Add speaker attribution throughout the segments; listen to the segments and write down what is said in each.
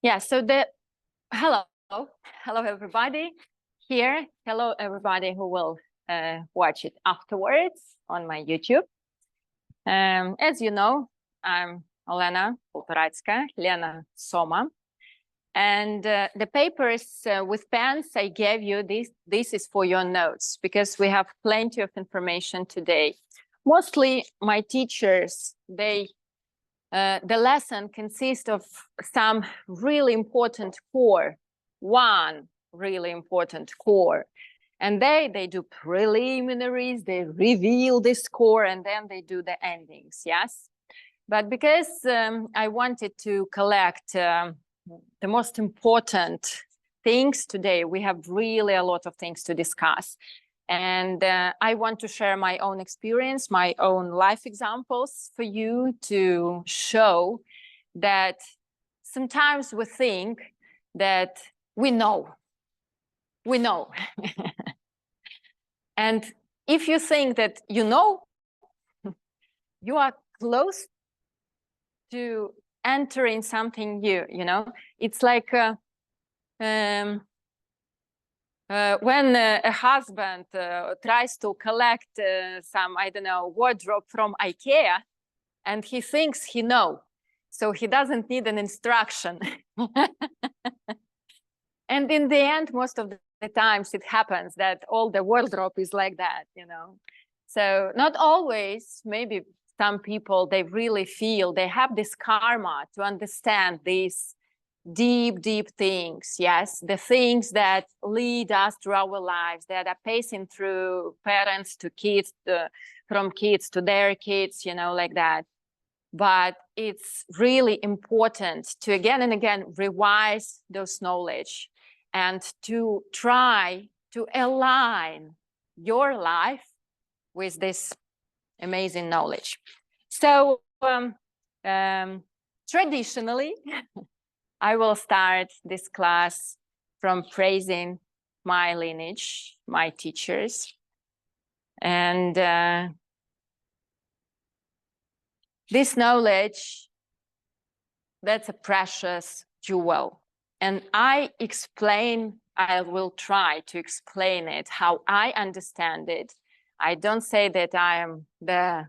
Speaker 1: Yeah, so hello everybody here. Hello everybody who will watch it afterwards on my YouTube. As you know, I'm Olena Poltoratska, Lena Soma. And the papers with pens I gave you, this is for your notes, because we have plenty of information today. Mostly my teachers, the lesson consists of some really important core, one really important core. And they do preliminaries, they reveal this core, and then they do the endings, yes? But because I wanted to collect the most important things today, we have really a lot of things to discuss. And I want to share my own experience, my own life examples for you to show that sometimes we think that we know. And if you think that you know, you are close to entering something new, you know? It's like when a husband tries to collect some, I don't know, wardrobe from IKEA, and he thinks he knows, so he doesn't need an instruction. And in the end, most of the times it happens that all the wardrobe is like that, you know. So not always, maybe some people, they really feel they have this karma to understand these deep things, yes, the things that lead us through our lives, that are passing through parents to kids, from kids to their kids, you know, like that. But it's really important to again and again revise those knowledge and to try to align your life with this amazing knowledge. So traditionally, I will start this class from praising my lineage, my teachers. And this knowledge, that's a precious jewel. And I will try to explain it, how I understand it. I don't say that I am the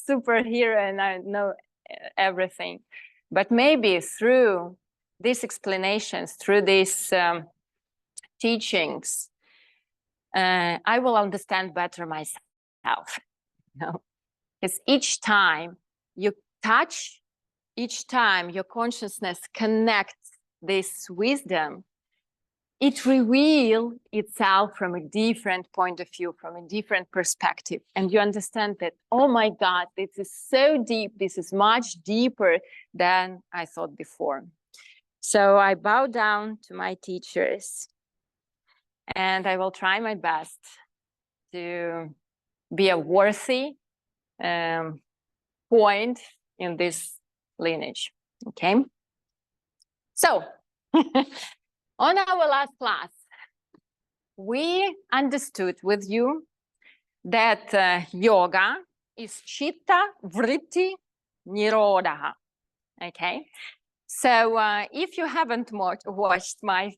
Speaker 1: superhero and I know everything. But maybe through these explanations, through these teachings, I will understand better myself. You know? Because each time you touch, each time your consciousness connects this wisdom, it reveals itself from a different point of view, from a different perspective. And you understand that, oh my God, this is so deep. This is much deeper than I thought before. So I bow down to my teachers and I will try my best to be a worthy point in this lineage, okay? So, on our last class, we understood with you that yoga is chitta, vritti, nirodha, okay? So if you haven't watched my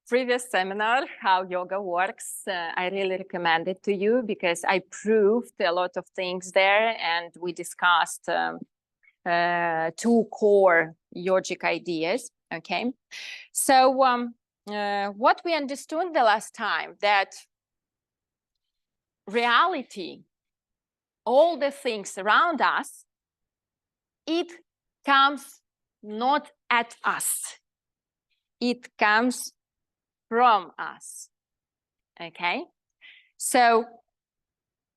Speaker 1: previous seminar, how yoga works, I really recommend it to you because I proved a lot of things there and we discussed two core yogic ideas, okay? So what we understood the last time, that reality, all the things around us, it comes not at us. It comes from us, okay? So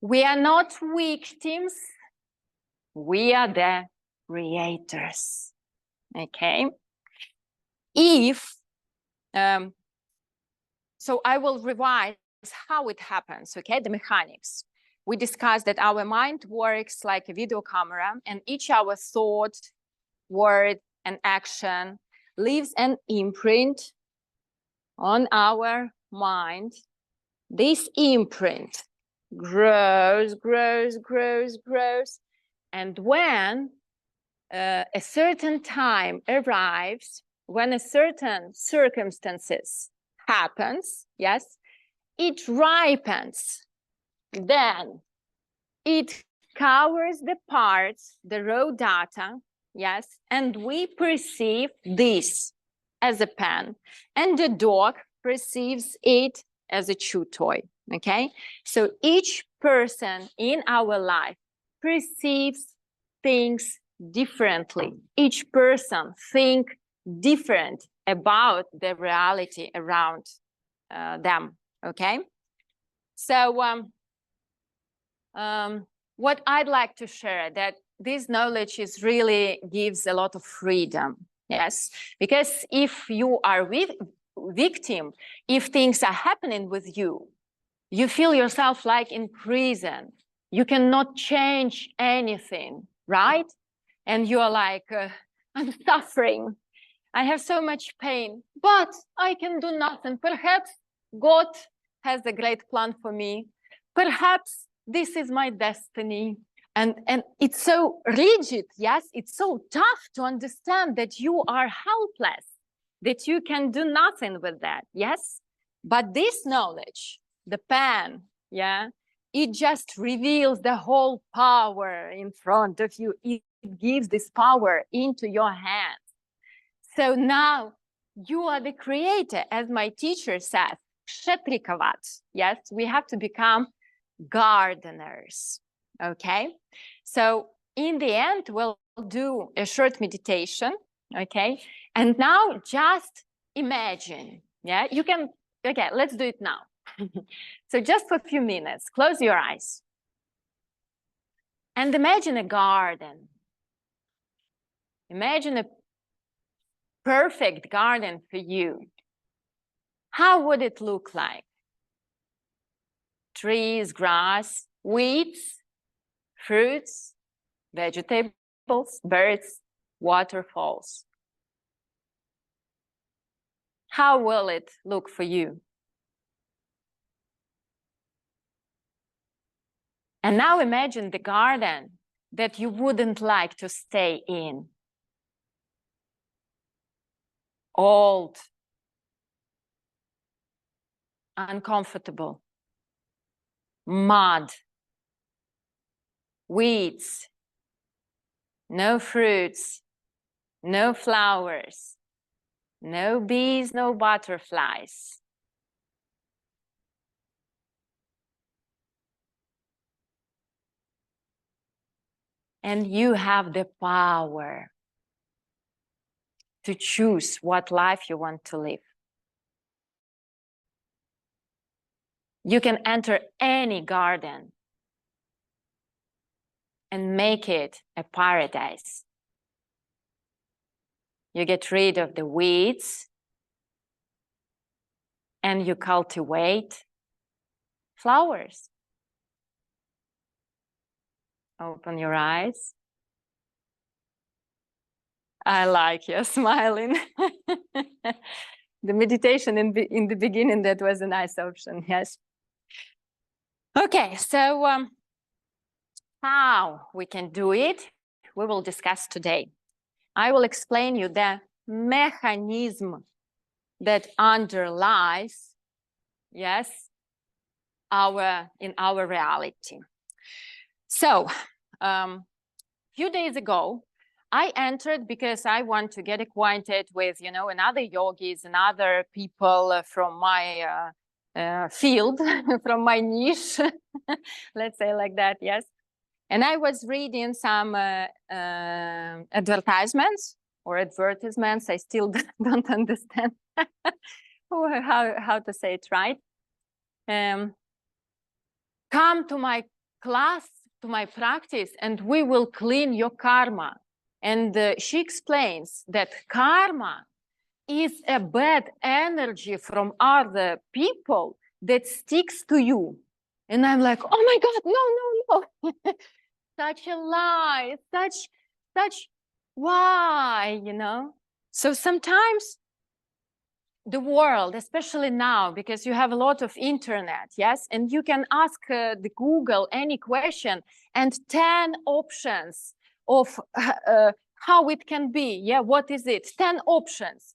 Speaker 1: we are not victims, we are the creators, okay? So I will revise how it happens, okay, the mechanics. We discussed that our mind works like a video camera and each our thought, word, and action leaves an imprint on our mind. This imprint grows. And when a certain time arrives, when a certain circumstances happens, yes, it ripens. Then it covers the parts, the raw data, yes, and we perceive this as a pen, and the dog perceives it as a chew toy, okay? So each person in our life perceives things differently. Each person thinks different about the reality around them, okay? So what I'd like to share, that this knowledge is really gives a lot of freedom, yes? Because if you are victim, if things are happening with you, you feel yourself like in prison. You cannot change anything, right? And you're like, I'm suffering. I have so much pain, but I can do nothing. Perhaps God has a great plan for me. Perhaps this is my destiny. And it's so rigid, yes? It's so tough to understand that you are helpless, that you can do nothing with that, yes? But this knowledge, the pen, yeah, it just reveals the whole power in front of you. It gives this power into your hands. So now you are the creator, as my teacher says, kshetrikovat. Yes, we have to become gardeners, okay? So in the end, we'll do a short meditation, okay? And now just imagine, yeah? You can, okay, let's do it now. So just for a few minutes, close your eyes. And imagine a garden. Imagine a perfect garden for you. How would it look like? Trees, grass, weeds, fruits, vegetables, birds, waterfalls. How will it look for you? And now imagine the garden that you wouldn't like to stay in. Old, uncomfortable, mud, weeds, no fruits, no flowers, no bees, no butterflies. And you have the power to choose what life you want to live. You can enter any garden and make it a paradise. You get rid of the weeds and you cultivate flowers. Open your eyes. I like you smiling. The meditation in the beginning, that was a nice option, yes. Okay, so how we can do it, we will discuss today. I will explain you the mechanism that underlies, yes, in our reality. So, few days ago, I entered because I want to get acquainted with, you know, another yogis and other people from my field, from my niche, let's say like that, yes. And I was reading some advertisements. I still don't understand how to say it right. Come to my class, to my practice, and we will clean your karma. And she explains that karma is a bad energy from other people that sticks to you. And I'm like, oh my God, no. Such a lie, such, why, you know? So sometimes the world, especially now, because you have a lot of internet, yes? And you can ask the Google any question and 10 options of how it can be. Yeah, what is it? 10 options.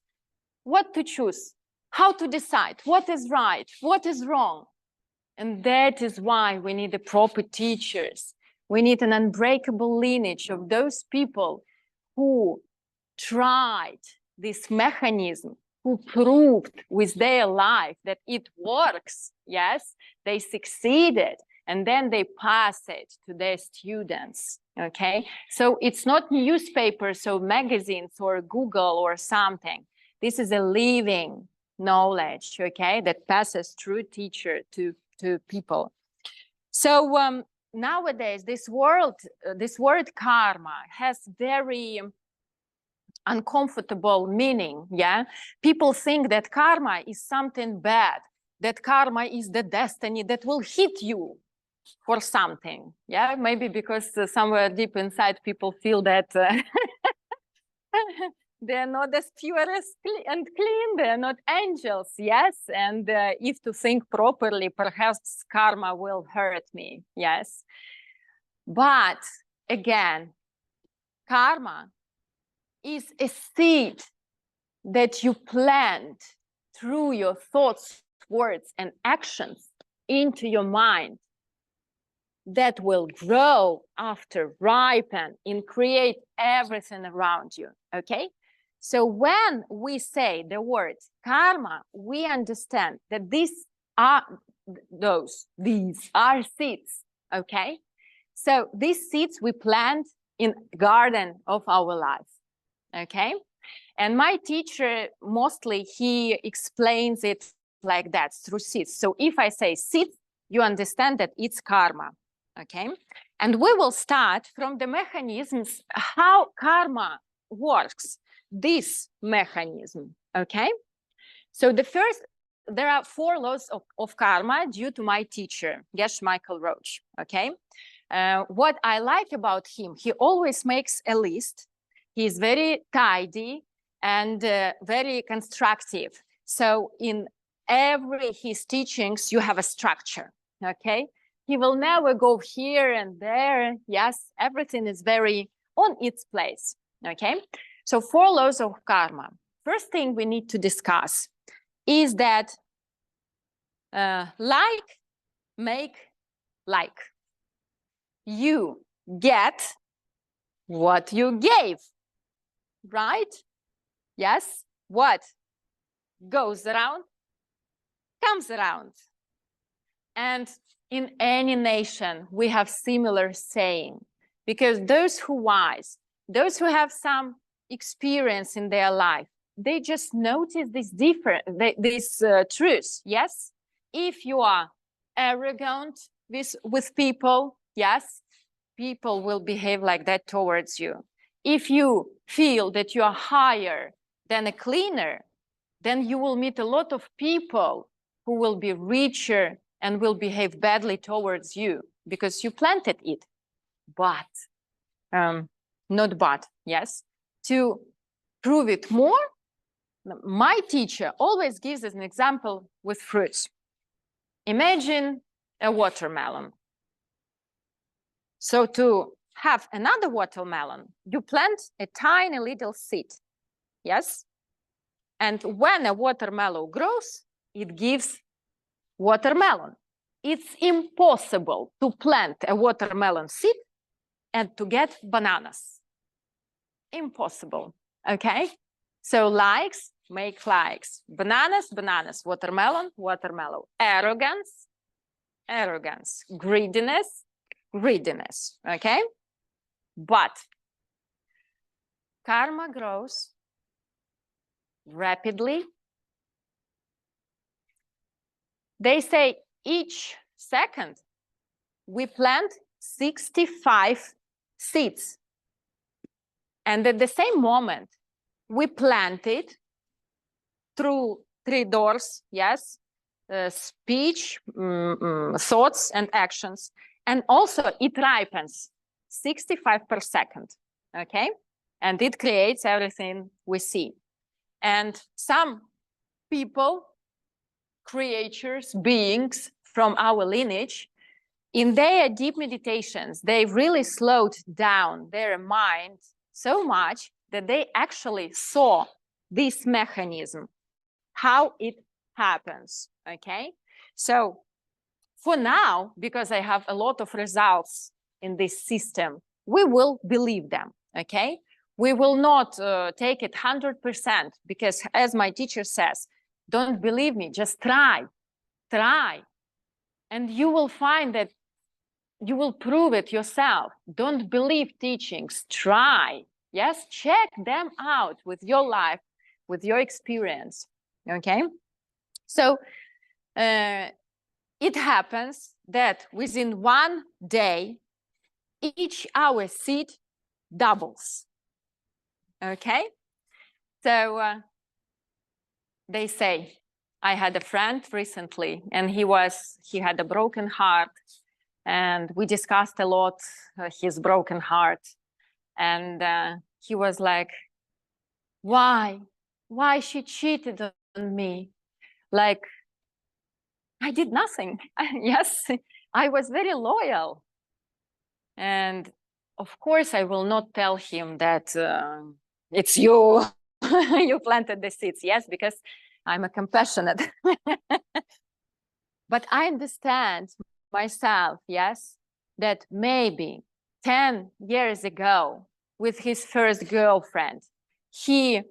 Speaker 1: what to choose, how to decide, what is right, what is wrong. And that is why we need the proper teachers. We need an unbreakable lineage of those people who tried this mechanism, who proved with their life that it works. Yes, they succeeded, and then they pass it to their students. Okay, so it's not newspapers or magazines or Google or something. This is a living knowledge, okay, that passes through teacher to people. So nowadays, this word karma has very uncomfortable meaning. Yeah, people think that karma is something bad, that karma is the destiny that will hit you for something. Yeah, maybe because somewhere deep inside people feel that they're not as pure and clean, they're not angels. Yes, and if to think properly, perhaps karma will hurt me. Yes, but again, karma is a seed that you plant through your thoughts, words, and actions into your mind that will grow after, ripen, and create everything around you. Okay, so when we say the word karma, we understand that these are seeds. Okay, so these seeds we plant in garden of our life. Okay, and my teacher mostly he explains it like that, through seeds. So if I say seeds, you understand that it's karma. Okay, and we will start from the mechanisms how karma works, this mechanism. Okay, so the first, there are 4 laws of karma due to my teacher, Geshe Michael Roach. Okay, what I like about him, he always makes a list. He's very tidy and very constructive. So in every his teachings, you have a structure. Okay, he will never go here and there. Yes, everything is very on its place. Okay, so 4 laws of karma. First thing we need to discuss is that like make like. You get what you gave, right? Yes, what goes around comes around. And in any nation, we have similar saying, because those who wise, those who have some experience in their life, they just notice this truth. Yes, if you are arrogant with people, yes, people will behave like that towards you. If you feel that you are higher than a cleaner, then you will meet a lot of people who will be richer and will behave badly towards you because you planted it. But, not but, yes, to prove it more, my teacher always gives us an example with fruits. Imagine a watermelon. So to have another watermelon, you plant a tiny little seed, yes? And when a watermelon grows, it gives watermelon. It's impossible to plant a watermelon seed and to get bananas. Impossible, okay? So likes make likes. Bananas, bananas. Watermelon, watermelon. Arrogance, arrogance. Greediness, greediness, okay? But karma grows rapidly. They say each second we plant 65 seeds. And at the same moment, we plant it through 3 doors, yes, speech, thoughts, and actions. And also it ripens 65 per second, okay? And it creates everything we see. And some people, creatures, beings from our lineage, in their deep meditations, they really slowed down their mind so much that they actually saw this mechanism how it happens, okay? So for now, because I have a lot of results in this system, we will believe them, okay? We will not take it 100% because as my teacher says, don't believe me, just try. And you will find that you will prove it yourself. Don't believe teachings, try. Yes, check them out with your life, with your experience, okay? So it happens that within one day, each our seed doubles, okay? So they say, I had a friend recently and he had a broken heart and we discussed a lot his broken heart. And he was like, why she cheated on me? Like, I did nothing. Yes, I was very loyal. And of course, I will not tell him that it's you, you planted the seeds. Yes, because I'm a compassionate. But I understand myself, yes, that maybe 10 years ago with his first girlfriend, he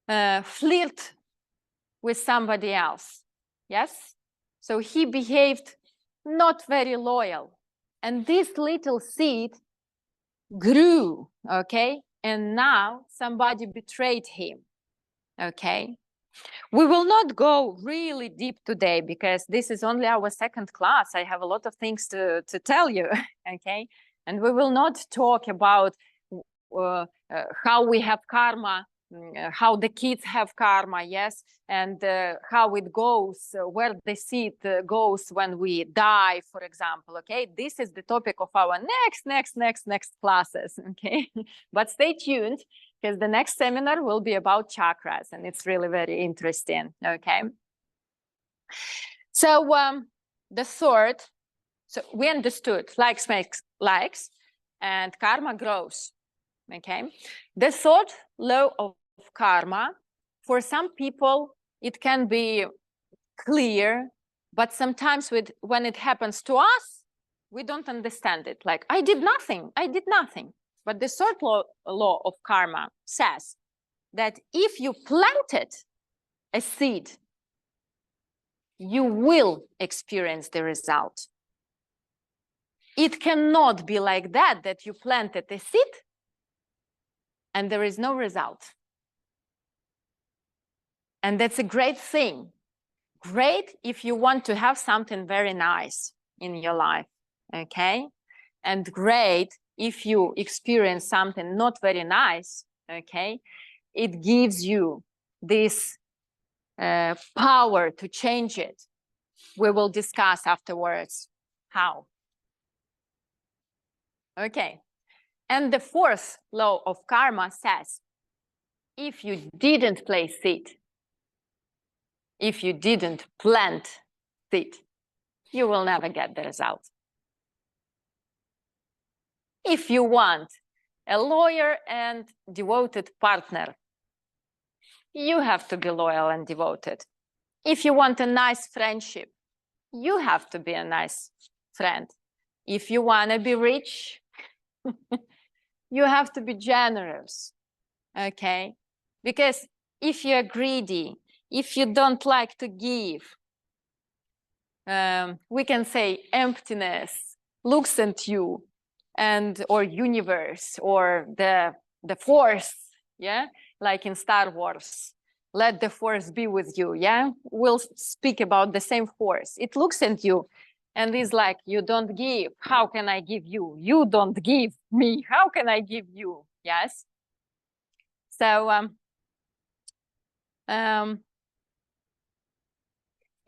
Speaker 1: flirted with somebody else, yes? So he behaved not very loyal. And this little seed grew, okay? And now somebody betrayed him, okay? We will not go really deep today because this is only our second class. I have a lot of things to tell you, okay? And we will not talk about how we have karma, how the kids have karma, yes, and how it goes, where the seed goes when we die, for example, okay? This is the topic of our next classes, okay? But stay tuned because the next seminar will be about chakras and it's really very interesting, okay? So the third, so we understood likes makes likes and karma grows, okay? The third law of karma, for some people, it can be clear, but sometimes when it happens to us, we don't understand it. Like, I did nothing. But the third law of karma says that if you planted a seed, you will experience the result. It cannot be like that, that you planted a seed and there is no result. And that's a great thing. Great if you want to have something very nice in your life, okay? And great if you experience something not very nice, okay? It gives you this power to change it. We will discuss afterwards how. Okay. And the fourth law of karma says, if you didn't place seed, if you didn't plant seed, you will never get the result. If you want a loyal and devoted partner, you have to be loyal and devoted. If you want a nice friendship, you have to be a nice friend. If you want to be rich, you have to be generous, okay? Because if you're greedy, if you don't like to give, we can say emptiness looks at you, and or universe or the force, yeah, like in Star Wars, let the force be with you, yeah, we'll speak about the same force. It looks at you and is like, you don't give, how can I give you? You don't give me, how can I give you? Yes. So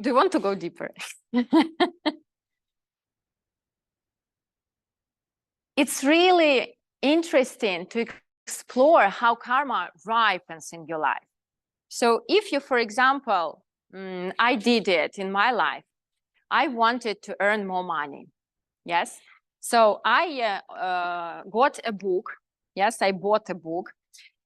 Speaker 1: do you want to go deeper? It's really interesting to explore how karma ripens in your life. So if you, for example, I did it in my life, I wanted to earn more money, yes? So I got a book, yes, I bought a book,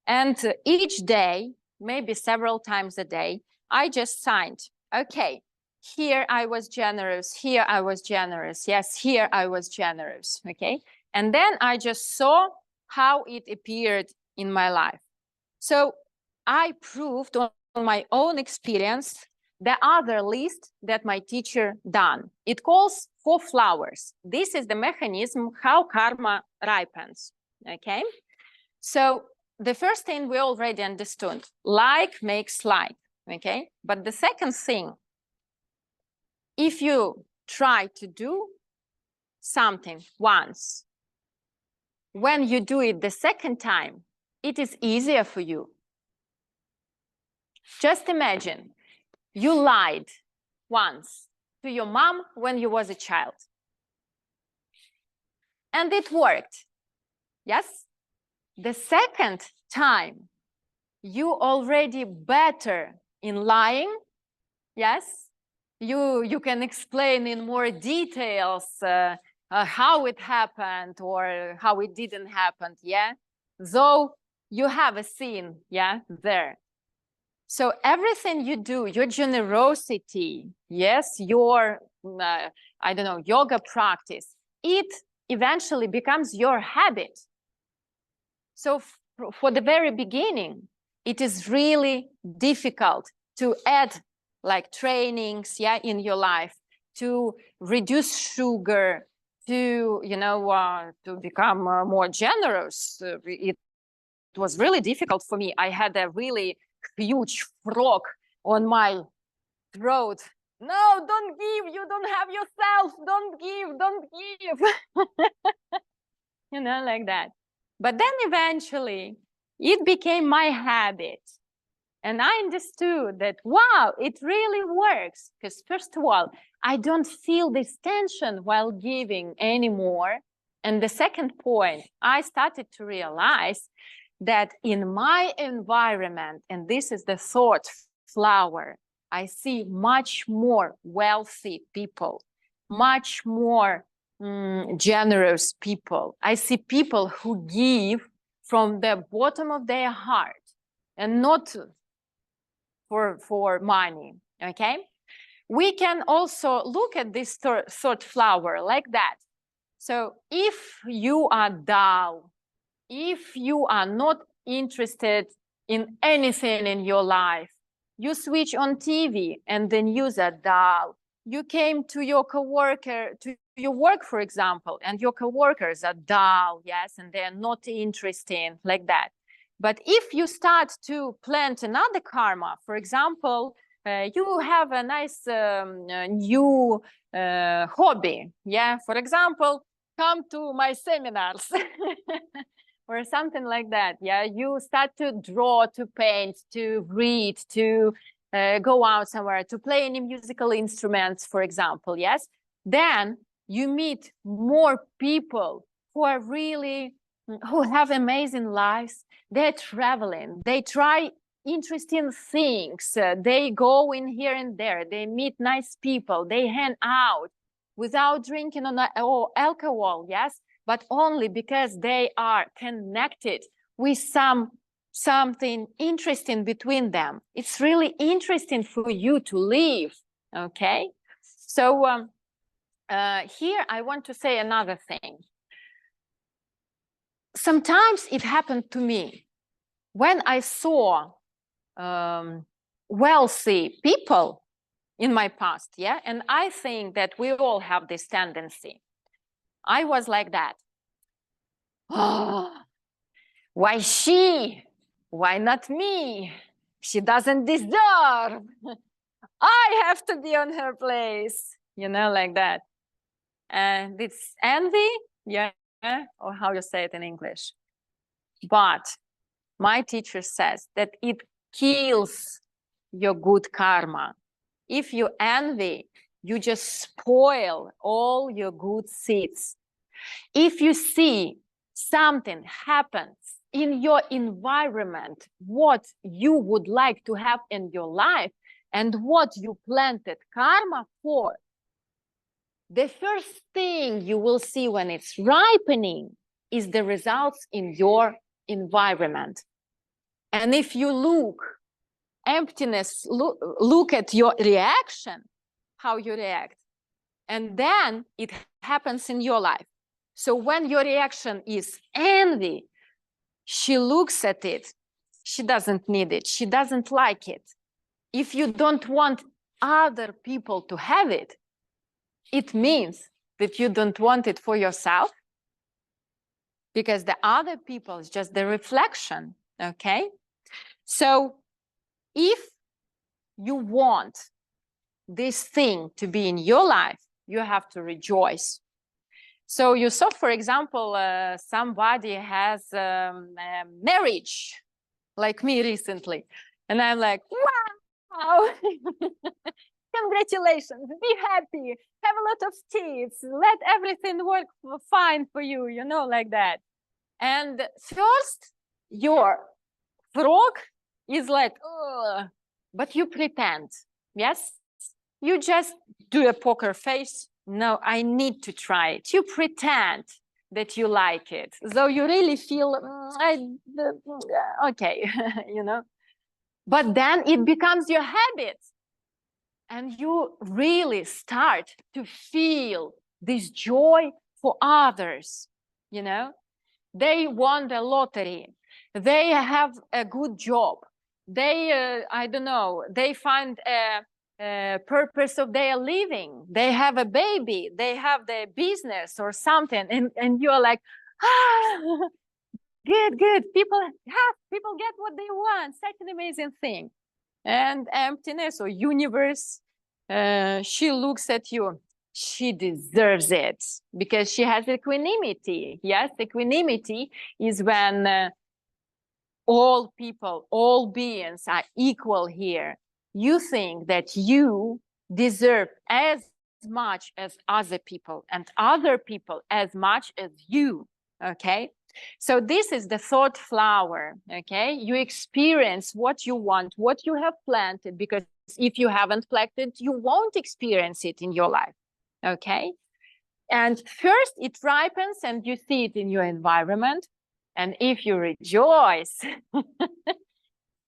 Speaker 1: and each day, maybe several times a day, I just signed. Okay, here I was generous, here I was generous. Yes, here I was generous. Okay, and then I just saw how it appeared in my life. So I proved on my own experience the other list that my teacher done. It calls 4 flowers. This is the mechanism how karma ripens. Okay, so the first thing we already understood, like makes like. Okay, but the second thing, if you try to do something once, when you do it the second time, it is easier for you. Just imagine you lied once to your mom when you was a child. And it worked. Yes? The second time, you already better in lying. Yes? You can explain in more details how it happened or how it didn't happen. Yeah? Though you have a scene, yeah, there. So everything you do, your generosity, yes, your, I don't know, yoga practice, it eventually becomes your habit. So for the very beginning, it is really difficult to add like trainings, yeah, in your life, to reduce sugar, to, you know, to become more generous. It was really difficult for me. I had a really huge frog on my throat. No, don't give, you don't have yourself, don't give. You know, like that. But then eventually it became my habit. And I understood that, wow, it really works. Because first of all, I don't feel this tension while giving anymore. And the second point, I started to realize that in my environment, and this is the thought flower, I see much more wealthy people, much more generous people. I see people who give from the bottom of their heart and not for money. Okay, we can also look at this third flower like that. So if you are dull, if you are not interested in anything in your life, you switch on TV and the news are dull. You came to your coworker, to your work, for example, and your coworkers are dull, yes, and they're not interesting, like that. But if you start to plant another karma, for example, you have a nice new hobby, yeah, for example, come to my seminars. Or something like that. Yeah, you start to draw, to paint, to read, to go out somewhere, to play any musical instruments, for example. Yes, then you meet more people who are really, who have amazing lives. They're traveling, they try interesting things, they go in here and there, they meet nice people, they hang out without drinking or alcohol. Yes, but only because they are connected with something interesting between them. It's really interesting for you to live, okay? So here I want to say another thing. Sometimes it happened to me when I saw wealthy people in my past, yeah? And I think that we all have this tendency. I was like that. Oh, why she? Why not me? She doesn't deserve. I have to be on her place, you know, like that. And it's envy, yeah, or how you say it in English. But my teacher says that it kills your good karma. If you envy, you just spoil all your good seeds. If you see something happens in your environment, what you would like to have in your life and what you planted karma for, the first thing you will see when it's ripening is the results in your environment. And if you look emptiness, look at your reaction, how you react, and then it happens in your life. So when your reaction is envy, she looks at it, she doesn't need it, she doesn't like it. If you don't want other people to have it, it means that you don't want it for yourself, because the other people is just the reflection, okay? So if you want this thing to be in your life, you have to rejoice. So you saw, for example, somebody has a marriage, like me recently, and I'm like, wow, congratulations, be happy, have a lot of kids, let everything work fine for you, you know, like that. And first, your frog is like, ugh, but you pretend, yes? You just do a poker face. No, I need to try it. You pretend that you like it, though you really feel, okay, you know? But then it becomes your habit. And you really start to feel this joy for others, you know? They won the lottery. They have a good job. They, I don't know, they find a purpose of their living. They have a baby. They have their business or something. And you're like, ah, good, good. People get what they want. Such an amazing thing. And emptiness or universe, she looks at you. She deserves it because she has equanimity. Yes, equanimity is when all people, all beings are equal here. You think that you deserve as much as other people and other people as much as you, okay? So this is the thought flower, okay? You experience what you want, what you have planted, because if you haven't planted, you won't experience it in your life, okay? And first it ripens and you see it in your environment. And if you rejoice,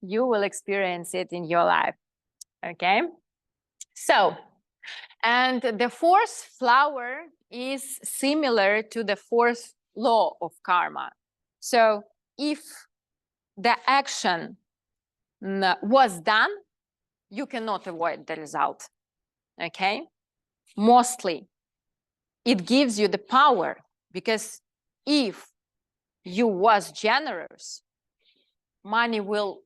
Speaker 1: you will experience it in your life, okay? So, and the fourth flower is similar to the fourth law of karma. So if the action was done, you cannot avoid the result, okay? Mostly, it gives you the power, because if you was generous, money will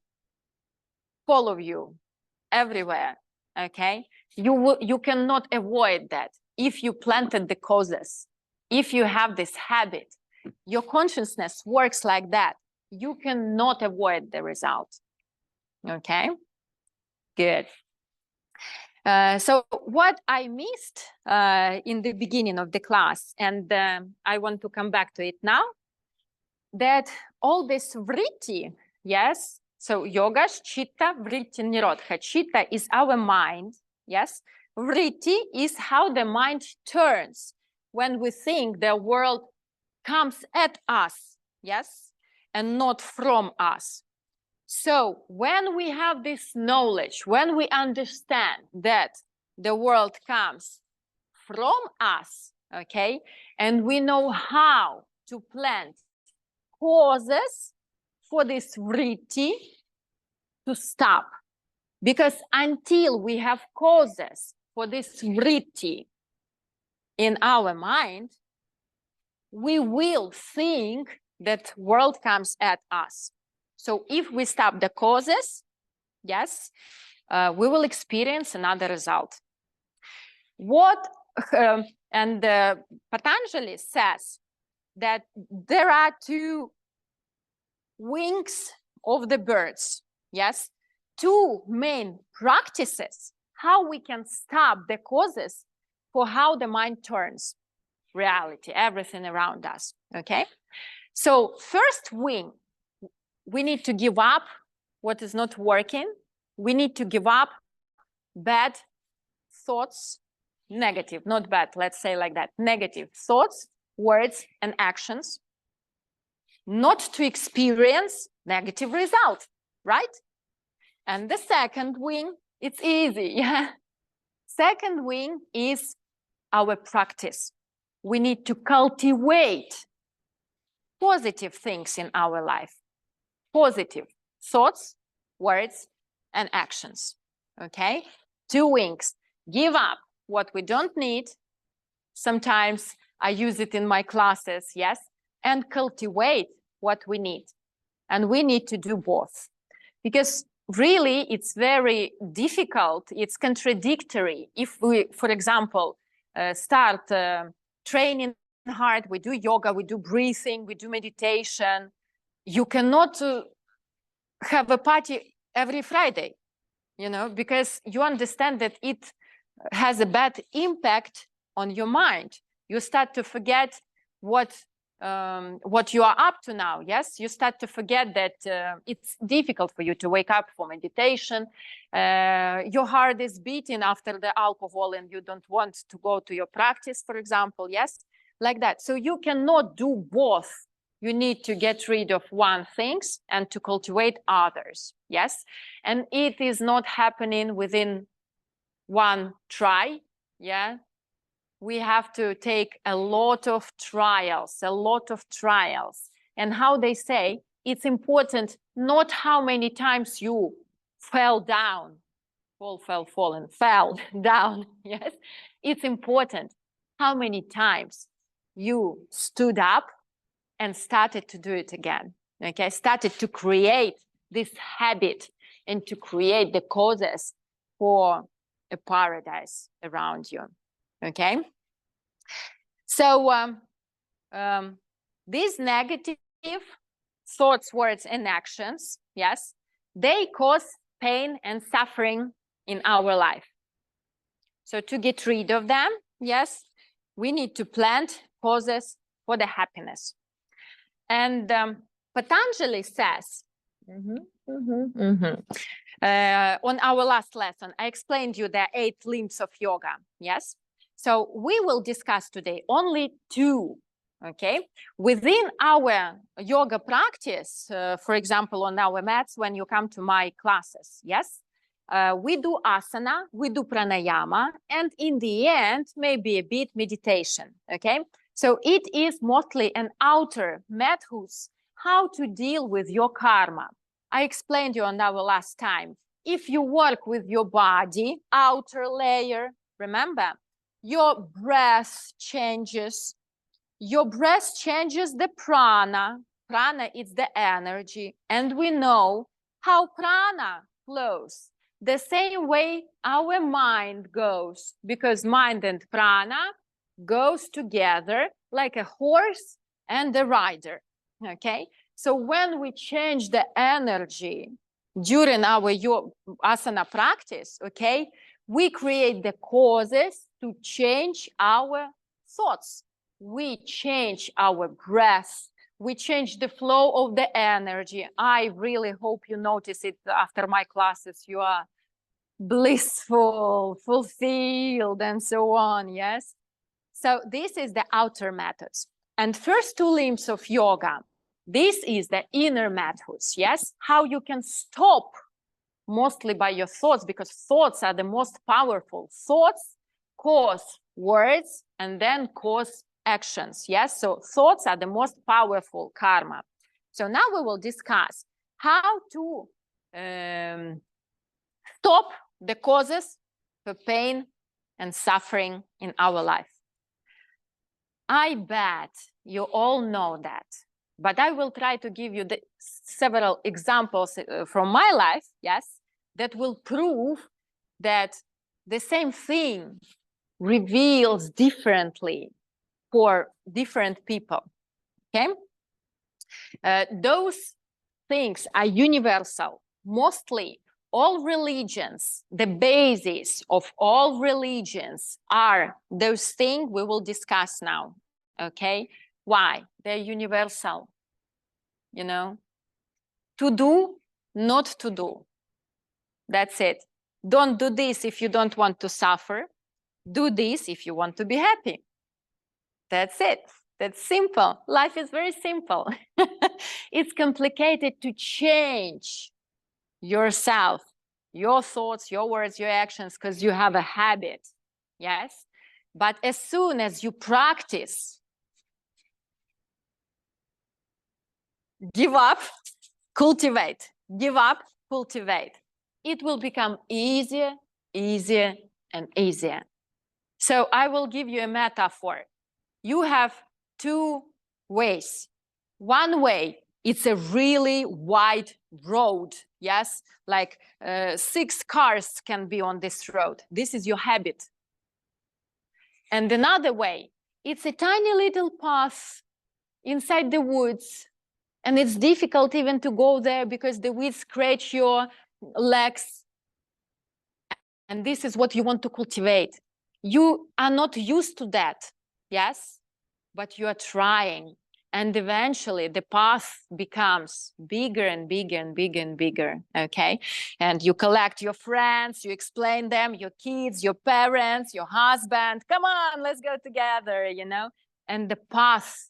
Speaker 1: follow you everywhere, okay? You cannot avoid that if you planted the causes, if you have this habit. Your consciousness works like that. You cannot avoid the result, okay? Good. So what I missed in the beginning of the class, and I want to come back to it now, that all this vritti, yes, so yogas, chitta, vritti, nirodha. Chitta is our mind, yes. Vritti is how the mind turns when we think the world comes at us, yes, and not from us. So when we have this knowledge, when we understand that the world comes from us, okay, and we know how to plant causes for this vritti to stop. Because until we have causes for this vritti in our mind, we will think that world comes at us. So if we stop the causes, yes, we will experience another result. What, and Patanjali says that there are two wings of the birds, yes? Two main practices, how we can stop the causes for how the mind turns reality, everything around us, okay? So first wing, we need to give up what is not working. We need to give up bad thoughts, negative, not bad, let's say like that, negative thoughts, words, and actions, not to experience negative result, right? And the second wing, it's easy, yeah. Second wing is our practice. We need to cultivate positive things in our life. Positive thoughts, words, and actions, okay? 2 wings, give up what we don't need. Sometimes I use it in my classes, yes, and cultivate what we need. And we need to do both, because really it's very difficult, it's contradictory. If we, for example, start training hard, we do yoga, we do breathing, we do meditation, you cannot have a party every Friday, you know, because you understand that it has a bad impact on your mind. You start to forget what you are up to now. Yes, you start to forget that it's difficult for you to wake up for meditation. Your heart is beating after the alcohol and you don't want to go to your practice, for example. Yes, like that. So you cannot do both. You need to get rid of one things and to cultivate others. Yes, and it is not happening within one try. Yeah, we have to take a lot of trials. And how they say, it's important not how many times you fell down, fell down, yes? It's important how many times you stood up and started to do it again, okay? Started to create this habit and to create the causes for a paradise around you, okay? So these negative thoughts, words, and actions, yes, they cause pain and suffering in our life. So to get rid of them, yes, we need to plant causes for the happiness. And Patanjali says, on our last lesson, I explained you the 8 limbs of yoga, yes? So we will discuss today only 2, okay? Within our yoga practice, for example, on our mats, when you come to my classes, yes? We do asana, we do pranayama, and in the end, maybe a bit meditation, okay? So it is mostly an outer methods, how to deal with your karma. I explained you on our last time. If you work with your body, outer layer, remember, your breath changes. Your breath changes the prana. Prana is the energy. And we know how prana flows. The same way our mind goes, because mind and prana goes together like a horse and a rider, okay? So when we change the energy during our asana practice, okay, we create the causes to change our thoughts. We change our breath. We change the flow of the energy. I really hope you notice it after my classes. You are blissful, fulfilled, and so on, yes? So this is the outer methods. And first 2 limbs of yoga, this is the inner methods, yes? How you can stop mostly by your thoughts, because thoughts are the most powerful. Thoughts cause words and then cause actions, yes? So thoughts are the most powerful karma. So now we will discuss how to stop the causes for pain and suffering in our life. I bet you all know that, but I will try to give you several examples from my life, yes, that will prove that the same thing reveals differently for different people, okay? Those things are universal. Mostly all religions, the basis of all religions are those things we will discuss now, okay? Why? They're universal, you know? To do, not to do. That's it. Don't do this if you don't want to suffer. Do this if you want to be happy. That's it. That's simple. Life is very simple. It's complicated to change yourself your thoughts, your words, your actions, because you have a habit. Yes. But as soon as you practice, give up, cultivate, give up, cultivate, it will become easier, easier, and easier. So I will give you a metaphor. You have two ways. One way, it's a really wide road. Yes, like 6 cars can be on this road. This is your habit. And another way, it's a tiny little path inside the woods. And it's difficult even to go there because the weeds scratch your legs. And this is what you want to cultivate. You are not used to that, yes? But you are trying. And eventually the path becomes bigger and bigger and bigger and bigger, okay? And you collect your friends, you explain them, your kids, your parents, your husband, come on, let's go together, you know? And the path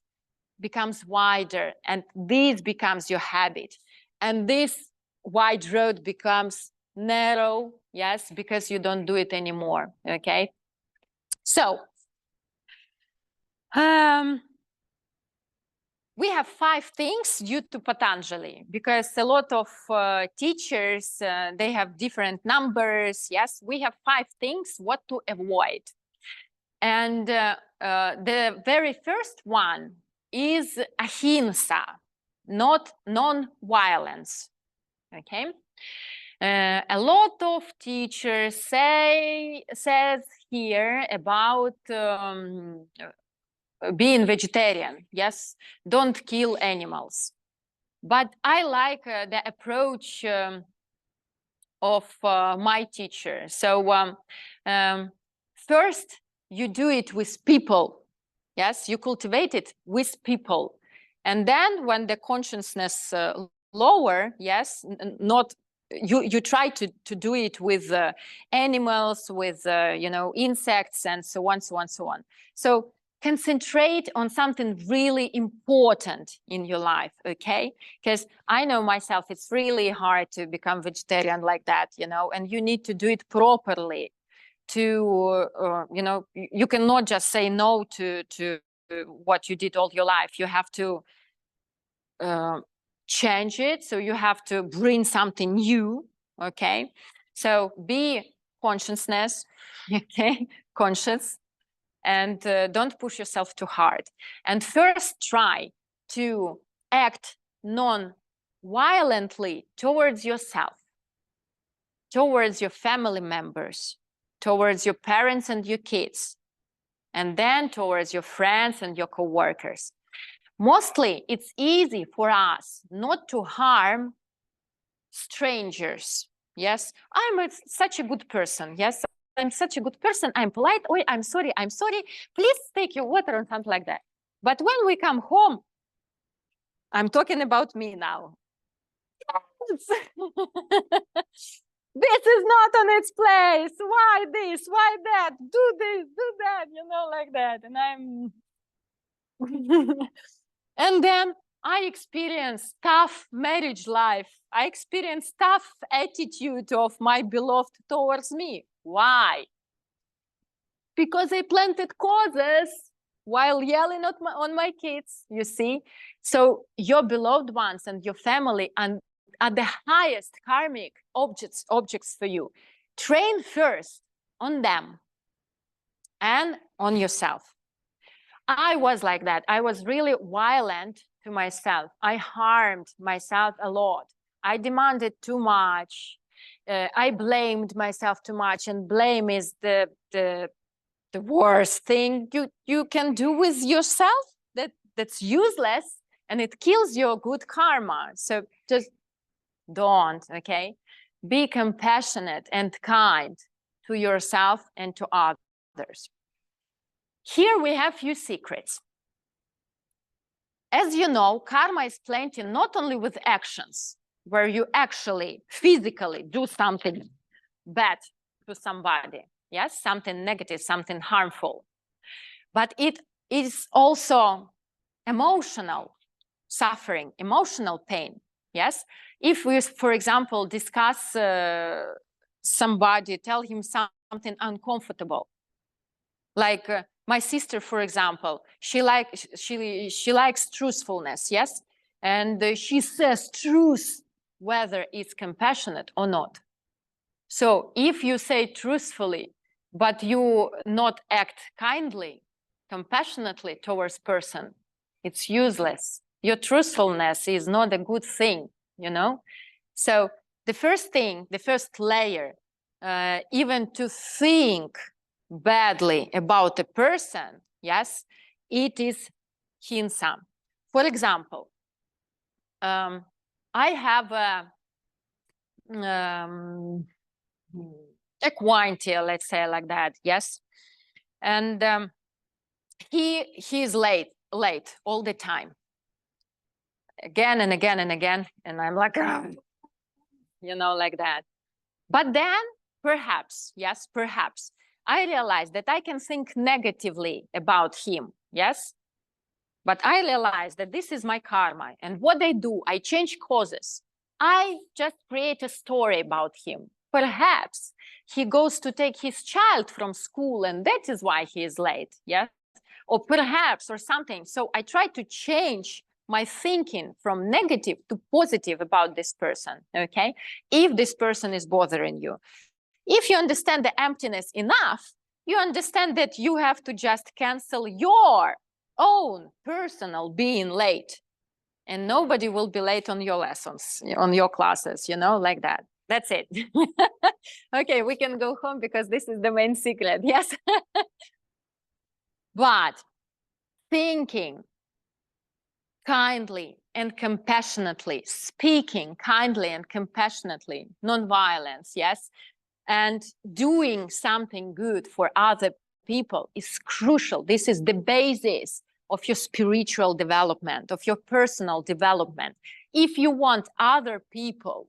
Speaker 1: becomes wider, and this becomes your habit. And this wide road becomes narrow, yes, because you don't do it anymore, okay? So, we have 5 things due to Patanjali, because a lot of teachers, they have different numbers. Yes, we have 5 things what to avoid. And the very first one is ahimsa, not non-violence, okay? A lot of teachers says here about being vegetarian, yes, don't kill animals. But I like the approach of my teacher. So first, you do it with people. Yes, you cultivate it with people. And then when the consciousness lower, yes, not you try to do it with animals, with you know, insects, and so on, so on, so on. So concentrate on something really important in your life, okay? Because I know myself, it's really hard to become vegetarian like that, you know, and you need to do it properly. To you know, you cannot just say no to what you did all your life. You have to change it, so you have to bring something new, okay? So be consciousness, okay, conscious, and don't push yourself too hard. And first try to act non-violently towards yourself, towards your family members, towards your parents and your kids, and then towards your friends and your co-workers. Mostly, it's easy for us not to harm strangers. Yes, I'm such a good person. Yes, I'm such a good person. I'm polite. Oh, I'm sorry. I'm sorry. Please take your water or something like that. But when we come home, I'm talking about me now. This is not on its place. Why this? Why that? Do this, do that, you know, like that. And I'm and then I experienced tough marriage life. I experienced tough attitude of my beloved towards me. Why? Because I planted causes while yelling at on my kids, you see? So your beloved ones and your family are the highest karmic objects for you. Train first on them and on yourself. I was like that. I was really violent to myself. I harmed myself a lot. I demanded too much. I blamed myself too much, and blame is the worst thing you can do with yourself. That's useless, and it kills your good karma. So just don't, okay? Be compassionate and kind to yourself and to others. Here we have few secrets. As you know, karma is plenty not only with actions, where you actually physically do something bad to somebody, yes, something negative, something harmful, but it is also emotional suffering, emotional pain, yes? If we, for example, discuss somebody, tell him something uncomfortable. Like my sister, for example, she likes truthfulness, yes? And she says truth, whether it's compassionate or not. So if you say truthfully, but you not act kindly, compassionately towards person, it's useless. Your truthfulness is not a good thing, you know? So the first thing, the first layer, even to think badly about a person, yes, it is hinsa. For example, I have a quantity, let's say like that, yes, and he's late all the time, again and again and again, and I'm like, you know, like that. But then perhaps, yes, perhaps I realized that I can think negatively about him, yes, but I realized that this is my karma, and what I do, I change causes. I just create a story about him. Perhaps he goes to take his child from school and that is why he is late, yes? Or perhaps, or something. So I try to change my thinking from negative to positive about this person, okay? If this person is bothering you. If you understand the emptiness enough, you understand that you have to just cancel your own personal being late, and nobody will be late on your lessons, on your classes, you know, like that. That's it. Okay, we can go home because this is the main secret, yes? But thinking kindly and compassionately, speaking kindly and compassionately, non-violence, yes? And doing something good for other people is crucial. This is the basis of your spiritual development, of your personal development. If you want other people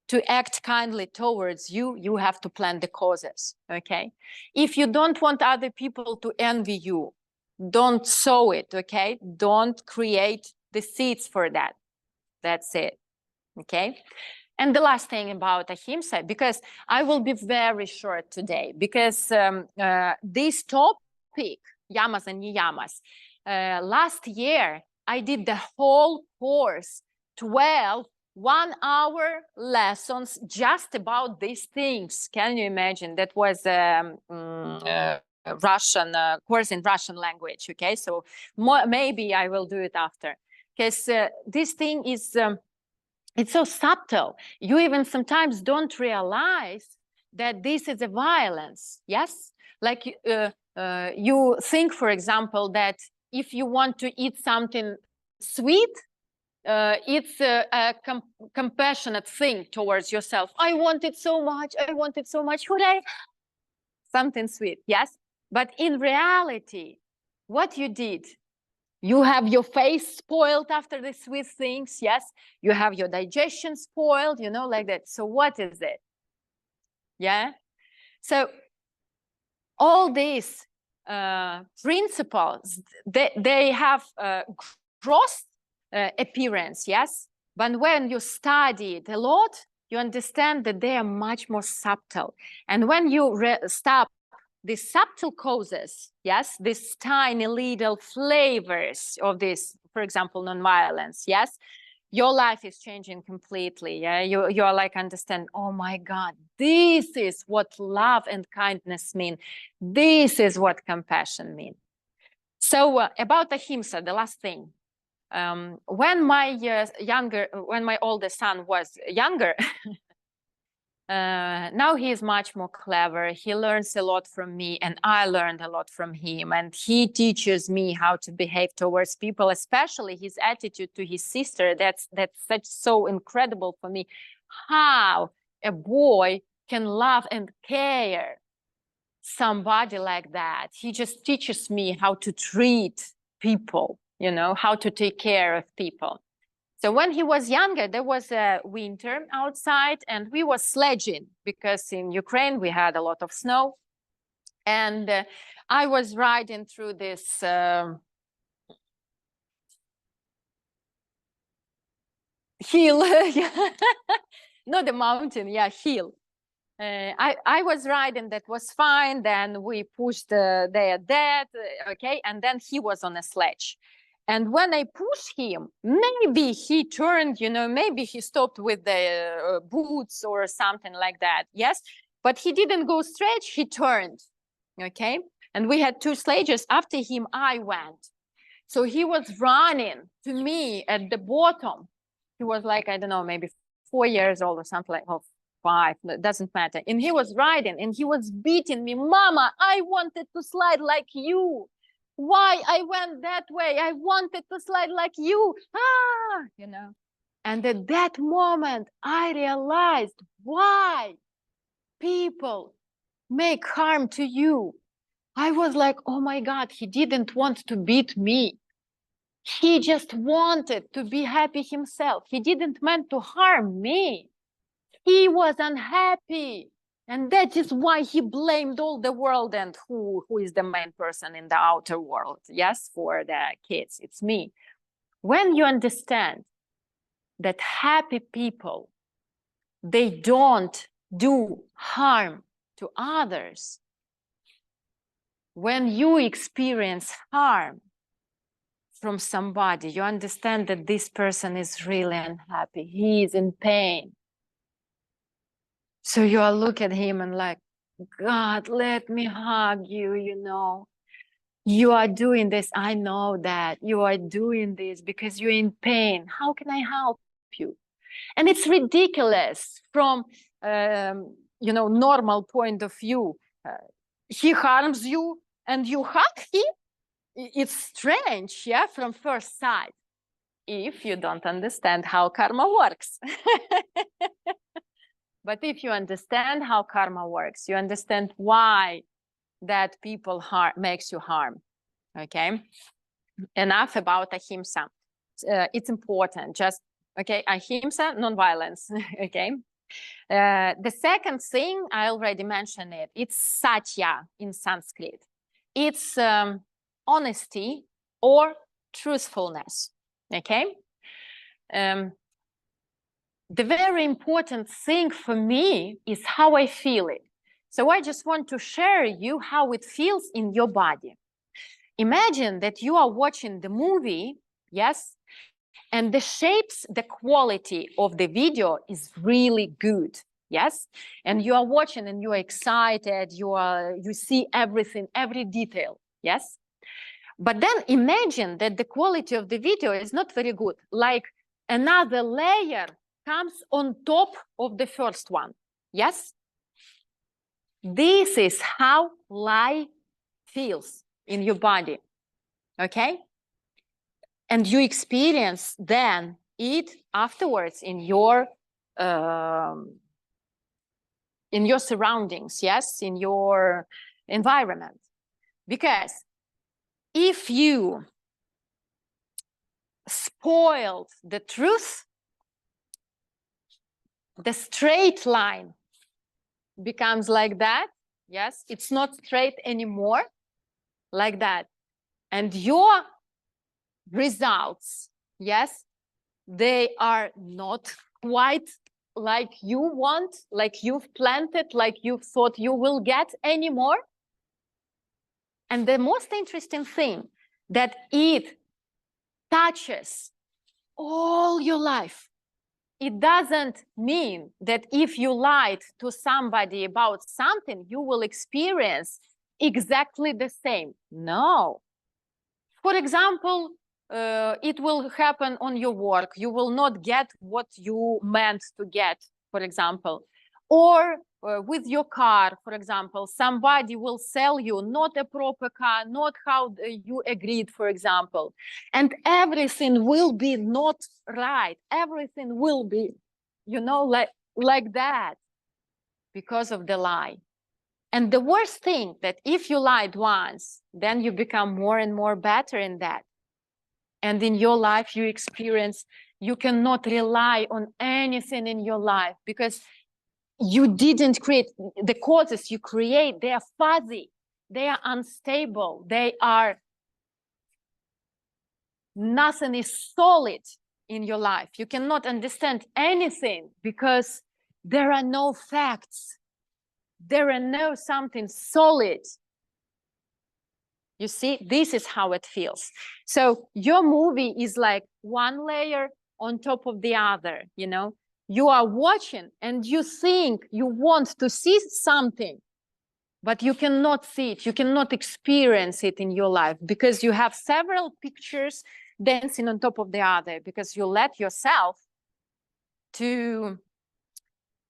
Speaker 1: to act kindly towards you, you have to plant the causes, okay? If you don't want other people to envy you, don't sow it, okay? Don't create the seeds for that. That's it, okay? And the last thing about ahimsa, because I will be very short today, because this topic, yamas and niyamas, last year I did the whole course, 12 one-hour lessons just about these things. Can you imagine? That was Russian course in Russian language, okay? So maybe I will do it after, because this thing is... it's so subtle. You even sometimes don't realize that this is a violence, yes? Like you think, for example, that if you want to eat something sweet, it's a compassionate thing towards yourself. I want it so much, I want it so much, hooray! Something sweet, yes? But in reality, what you did, you have your face spoiled after the sweet things, yes? You have your digestion spoiled, you know, like that. So what is it? Yeah? So all these principles, they have gross appearance, yes? But when you study it a lot, you understand that they are much more subtle. And when you stop these subtle causes, yes, these tiny little flavors of this, for example, nonviolence, yes, your life is changing completely. Yeah, you're like understand, oh my God, this is what love and kindness mean. This is what compassion mean. So about ahimsa, the last thing. When my oldest son was younger, now he is much more clever. He learns a lot from me and I learned a lot from him. And he teaches me how to behave towards people, especially his attitude to his sister. That's so incredible for me. How a boy can love and care somebody like that. He just teaches me how to treat people, you know, how to take care of people. So when he was younger, there was a winter outside and we were sledging because in Ukraine we had a lot of snow. And I was riding through this hill, not a mountain, yeah, hill. I was riding, that was fine. Then we pushed their dad, okay, and then he was on a sledge. And when I pushed him, maybe he turned, you know, maybe he stopped with the boots or something like that. Yes, but he didn't go straight, he turned, okay? And we had two sledges. After him, I went. So he was running to me at the bottom. He was like, I don't know, maybe 4 years old or something like, oh, 5, it doesn't matter. And he was riding and he was beating me. Mama, I wanted to slide like you. Why I went that way? I wanted to slide like you. Ah, you know. And at that moment, I realized why people make harm to you. I was like, oh my God, he didn't want to beat me. He just wanted to be happy himself. He didn't meant to harm me. He was unhappy. And that is why he blamed all the world. And who is the main person in the outer world? Yes, for the kids, it's me. When you understand that happy people, they don't do harm to others. When you experience harm from somebody, you understand that this person is really unhappy. He is in pain. So you are look at him and like, God, let me hug you, you know. You are doing this. I know that you are doing this because you're in pain. How can I help you? And it's ridiculous from, you know, normal point of view. He harms you and you hug him. It's strange, yeah, from first sight, if you don't understand how karma works. But if you understand how karma works, you understand why that people makes you harm, okay? Enough about ahimsa. It's important, just, okay, ahimsa, non-violence, okay? The second thing, I already mentioned it, it's satya in Sanskrit. It's honesty or truthfulness, okay? The very important thing for me is how I feel it. So I just want to share you how it feels in your body. Imagine that you are watching the movie, yes, and the shapes, the quality of the video is really good, yes, and you are watching and you are excited, you see everything, every detail, yes. But then imagine that the quality of the video is not very good, like another layer comes on top of the first one, yes. This is how lie feels in your body, okay? And you experience then it afterwards in your surroundings, yes, in your environment. Because if you spoiled the truth, the straight line becomes like that, yes, it's not straight anymore, like that. And your results, yes, they are not quite like you want, like you've planned it, like you thought you will get anymore. And the most interesting thing, that it touches all your life. It doesn't mean that if you lied to somebody about something, you will experience exactly the same. No. For example, it will happen on your work. You will not get what you meant to get, for example. Or with your car, for example, somebody will sell you not a proper car, not how you agreed, for example. And everything will be not right. Everything will be, you know, like that because of the lie. And the worst thing, that if you lied once, then you become more and more better in that. And in your life, you experience, you cannot rely on anything in your life because you didn't create the causes you create. They are fuzzy, they are unstable, they are, nothing is solid in your life. You cannot understand anything because there are no facts. There are no something solid. You see, this is how it feels. So your movie is like one layer on top of the other, you know. You are watching and you think you want to see something, but you cannot see it. You cannot experience it in your life because you have several pictures dancing on top of the other, because you let yourself to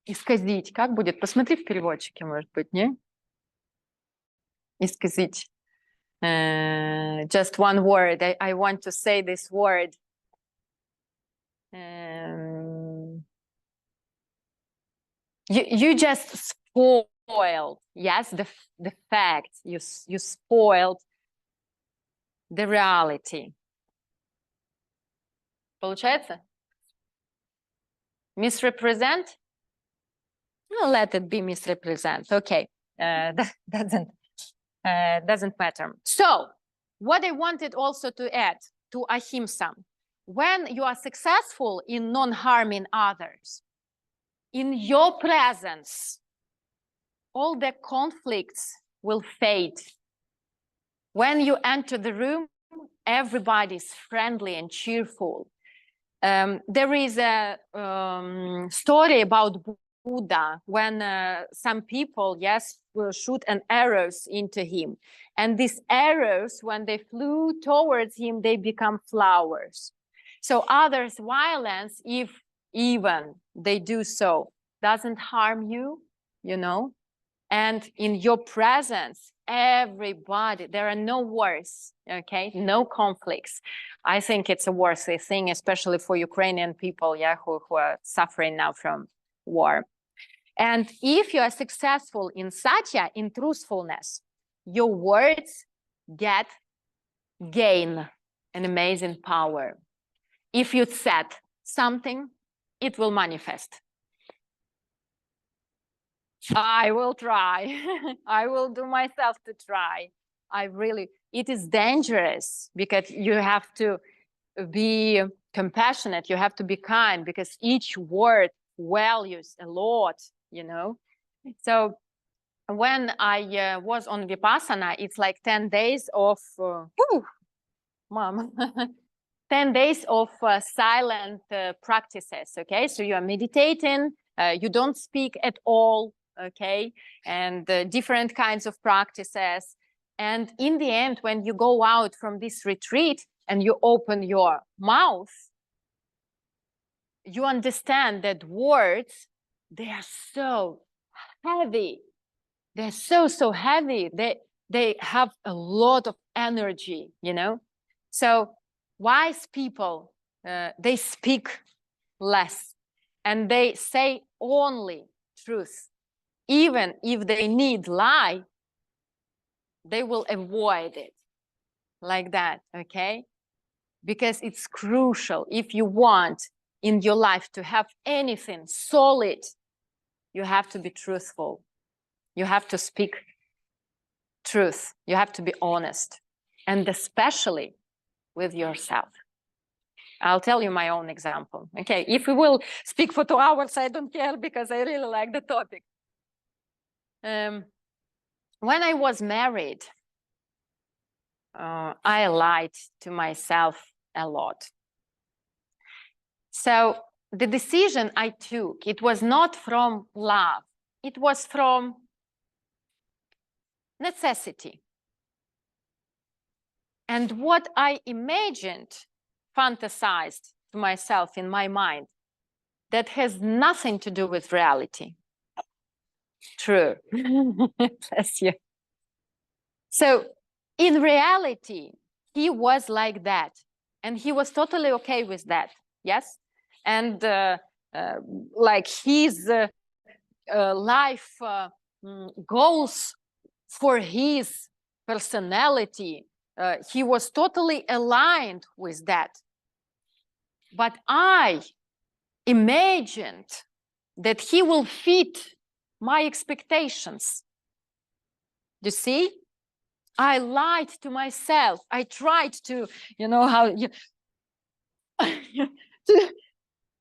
Speaker 1: исказить. Как будет? Посмотри в переводчике, может быть, не? Исказить. Just one word. I want to say this word. You just spoiled, yes, the fact. You spoiled the reality. Получается? Misrepresent? No, let it be misrepresent. Okay, that doesn't matter. So, what I wanted also to add to ahimsa, when you are successful in non-harming others, in your presence, all the conflicts will fade. When you enter the room, everybody's friendly and cheerful. There is a story about Buddha when some people, yes, will shoot an arrows into him. And these arrows, when they flew towards him, they become flowers. So others' violence, if even they do so, doesn't harm you, you know? And in your presence, everybody, there are no wars, okay? No conflicts. I think it's a worthy thing, especially for Ukrainian people, yeah, who are suffering now from war. And if you are successful in satya, in truthfulness, your words gain an amazing power. If you said something, it will manifest. I will try. I will do myself to try. It is dangerous because you have to be compassionate. You have to be kind because each word values a lot, you know. So when I was on Vipassana, it's like 10 days of, mom, 10 days of silent practices, okay? So you are meditating, you don't speak at all, okay? And different kinds of practices. And in the end, when you go out from this retreat and you open your mouth, you understand that words, they are so heavy. They're so heavy. They have a lot of energy, you know? So wise people, they speak less and they say only truth. Even if they need lie, they will avoid it like that, okay? Because it's crucial. If you want in your life to have anything solid, you have to be truthful. You have to speak truth. You have to be honest, and especially with yourself. I'll tell you my own example. Okay, if we will speak for 2 hours, I don't care because I really like the topic. When I was married, I lied to myself a lot. So the decision I took, it was not from love. It was from necessity. And what I imagined, fantasized to myself in my mind, that has nothing to do with reality. True. Bless you. So in reality, he was like that. And he was totally okay with that. Yes. And like his life goals for his personality, he was totally aligned with that. But I imagined that he will fit my expectations. You see? I lied to myself. I tried to, you know, how to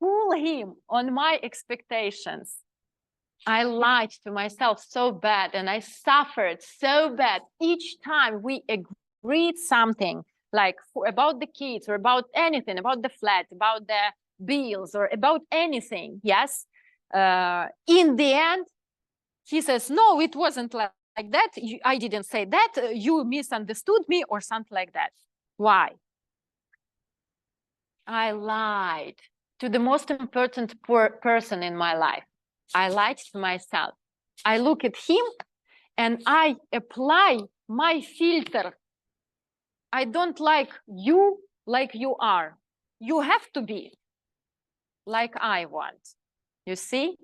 Speaker 1: fool him on my expectations. I lied to myself so bad and I suffered so bad. Each time we agreed something like about the kids or about anything, about the flat, about the bills or about anything, yes. In the end, he says, no, it wasn't like that. I didn't say that. You misunderstood me or something like that. Why? I lied to the most important person in my life. I lied to myself. I look at him and I apply my filter. I don't like you are. You have to be like I want. You see?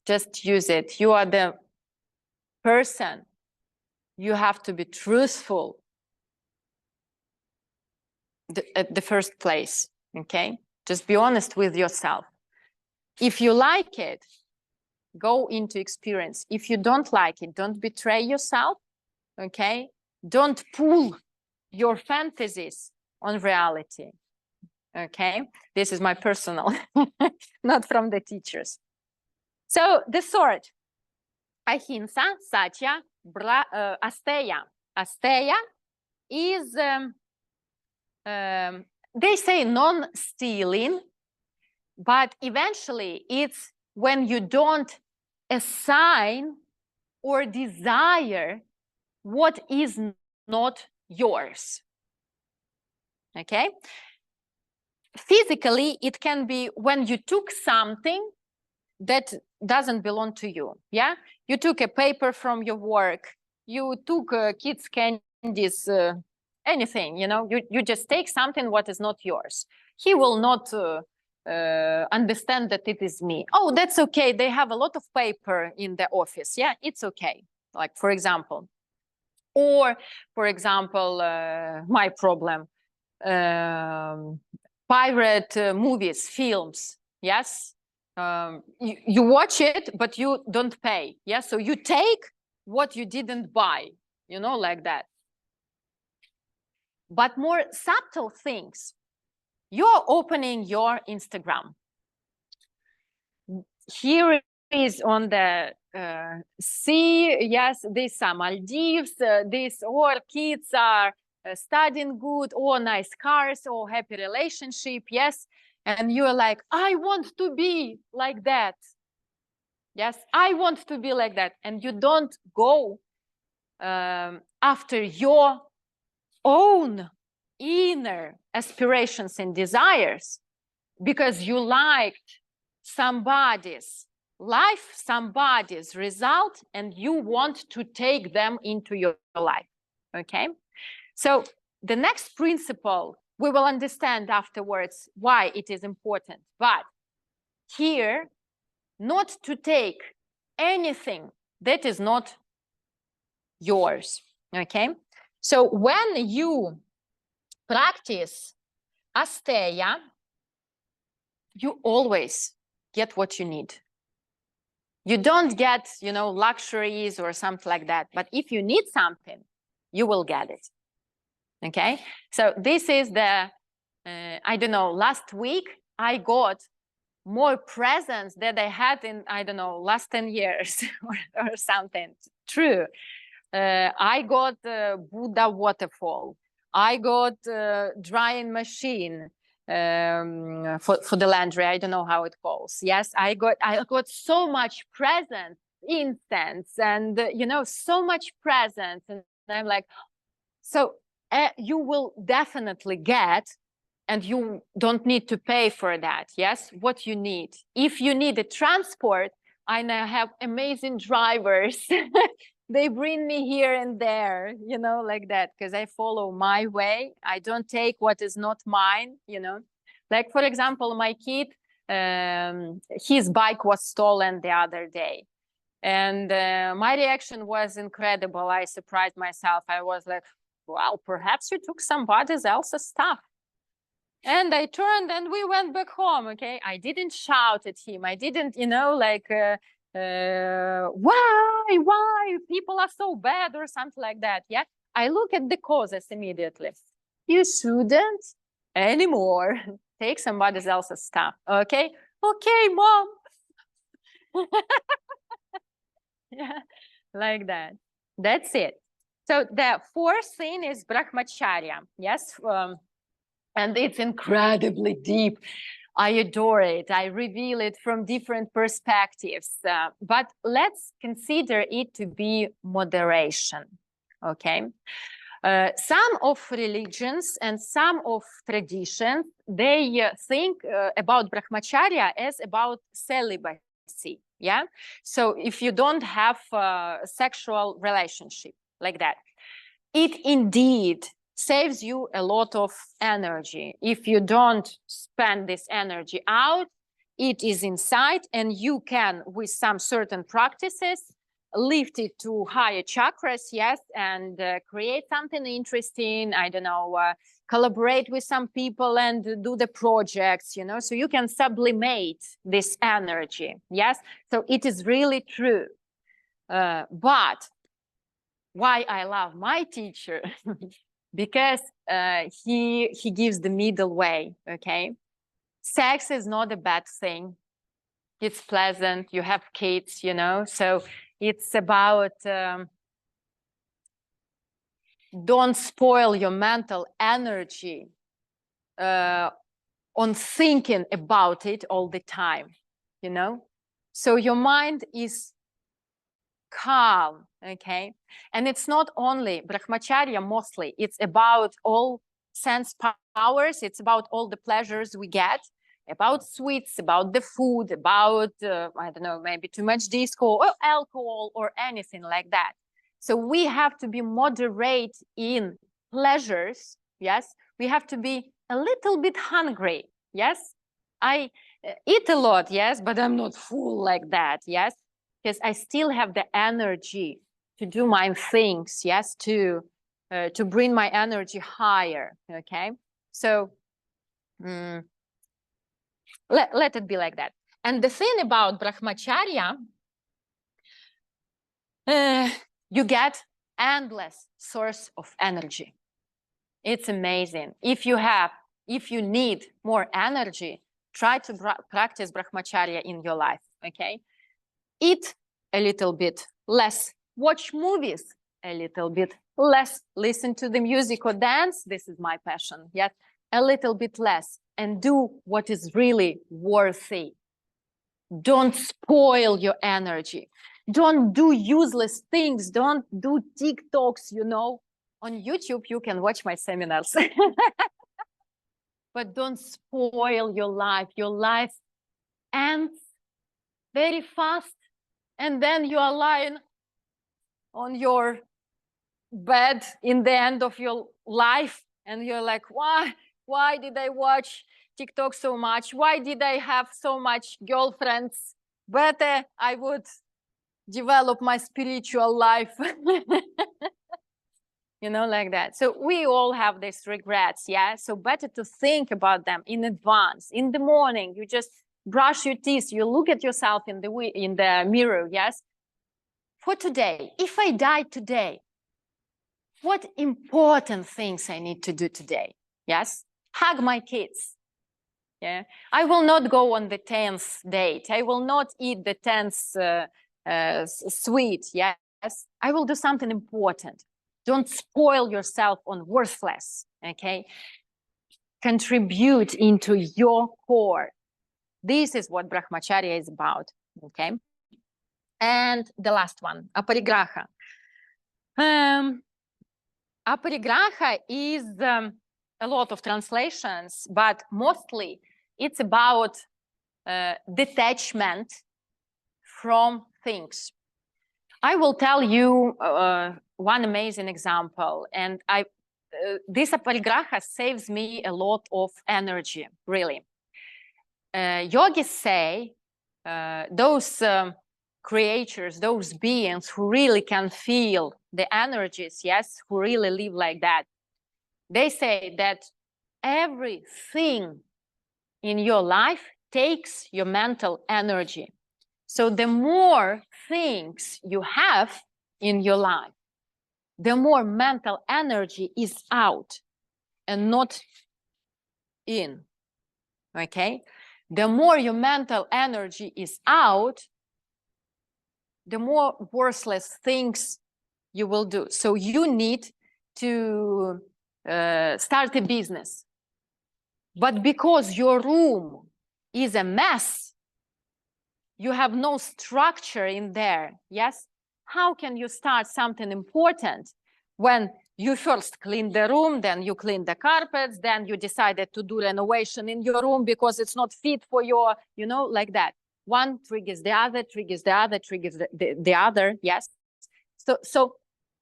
Speaker 1: Just use it. You are the person. You have to be truthful at the first place, okay? Just be honest with yourself. If you like it, go into experience. If you don't like it, don't betray yourself, okay? Don't pull your fantasies on reality, okay? This is my personal, not from the teachers. So the sword, ahimsa, satya, asteya. Asteya is, they say non-stealing, but eventually it's when you don't assign or desire what is not yours, okay? Physically, it can be when you took something that doesn't belong to you, yeah? You took a paper from your work, you took kids' candies, anything, you know, you just take something what is not yours. He will not understand that it is me. Oh, that's okay. They have a lot of paper in the office. Yeah, it's okay. Like, for example. Or, for example, my problem, pirate movies, films, yes? You watch it, but you don't pay, yes? So you take what you didn't buy, you know, like that. But more subtle things, you're opening your Instagram. Here is on the sea, yes, these are Maldives, these all kids are studying good, or nice cars, or happy relationship, yes. And you're like, I want to be like that. Yes, I want to be like that. And you don't go after your own inner aspirations and desires because you liked somebody's life, somebody's result, and you want to take them into your life, okay? So the next principle, we will understand afterwards why it is important, but here, not to take anything that is not yours, okay? So when you practice asteya, you always get what you need. You don't get, you know, luxuries or something like that. But if you need something, you will get it. Okay? So this is the, I don't know, last week I got more presents that I had in, I don't know, last 10 years or something. True. I got Buddha waterfall. I got drying machine. For the laundry, I don't know how it calls. Yes, I got so much presents, incense, and you know, so much presents, and I'm like, so you will definitely get, and you don't need to pay for that. Yes, what you need. If you need a transport, I now have amazing drivers. They bring me here and there, you know, like that, because I follow my way. I don't take what is not mine, you know. Like, for example, my kid, his bike was stolen the other day. And my reaction was incredible. I surprised myself. I was like, well, perhaps you took somebody else's stuff. And I turned and we went back home, okay? I didn't shout at him. I didn't, you know, like... why people are so bad or something like that. Yeah, I look at the causes immediately. You shouldn't anymore take somebody else's stuff. Okay, mom, Yeah, like that. That's it. So the fourth thing is Brahmacharya. Yes, and it's incredibly deep. I adore it. I reveal it from different perspectives. But let's consider it to be moderation. Okay. Some of religions and some of traditions, they think about Brahmacharya as about celibacy. Yeah. So if you don't have a sexual relationship like that, it indeed saves you a lot of energy. If you don't spend this energy out, it is inside, and you can, with some certain practices, lift it to higher chakras, yes, and create something interesting. I don't know, collaborate with some people and do the projects, you know, so you can sublimate this energy, yes. So it is really true. But why I love my teacher, because he gives the middle way, okay? Sex is not a bad thing. It's pleasant, you have kids, you know, so it's about don't spoil your mental energy on thinking about it all the time, you know? So your mind is calm, okay? And it's not only Brahmacharya, mostly, it's about all sense powers, it's about all the pleasures we get, about sweets, about the food, about, I don't know, maybe too much disco or alcohol or anything like that. So we have to be moderate in pleasures, yes? We have to be a little bit hungry, yes? I eat a lot, yes, but I'm not full like that, yes? Because I still have the energy to do my things, yes, to bring my energy higher, okay? So let it be like that. And the thing about Brahmacharya, you get endless source of energy. It's amazing. If you need more energy, try to practice Brahmacharya in your life, okay? Eat a little bit less, watch movies a little bit less, listen to the music or dance. This is my passion. Yes, a little bit less, and do what is really worthy. Don't spoil your energy. Don't do useless things. Don't do TikToks, you know. On YouTube, you can watch my seminars. But don't spoil your life. Your life ends very fast. And then you are lying on your bed in the end of your life. And you're like, why did I watch TikTok so much? Why did I have so much girlfriends? Better I would develop my spiritual life. You know, like that. So we all have these regrets, yeah? So better to think about them in advance. In the morning, you just brush your teeth, you look at yourself in the mirror, yes? For today, if I die today, what important things I need to do today? Yes, hug my kids. Yeah, I will not go on the 10th date. I will not eat the 10th sweet. Yes, I will do something important. Don't spoil yourself on worthless. Okay, contribute into your core. This is what Brahmacharya is about. Okay, and the last one, aparigraha. Aparigraha is a lot of translations, but mostly it's about detachment from things. I will tell you one amazing example, and this aparigraha saves me a lot of energy, really. Yogis say those creatures, those beings who really can feel the energies, yes, who really live like that, they say that everything in your life takes your mental energy. So the more things you have in your life, the more mental energy is out and not in, okay? The more your mental energy is out, the more worthless things you will do. So you need to start a business. But because your room is a mess, you have no structure in there, yes? How can you start something important when you first clean the room, then you clean the carpets, then you decided to do renovation in your room because it's not fit for your, you know, like that. One triggers the other, triggers the other, triggers the other, yes? So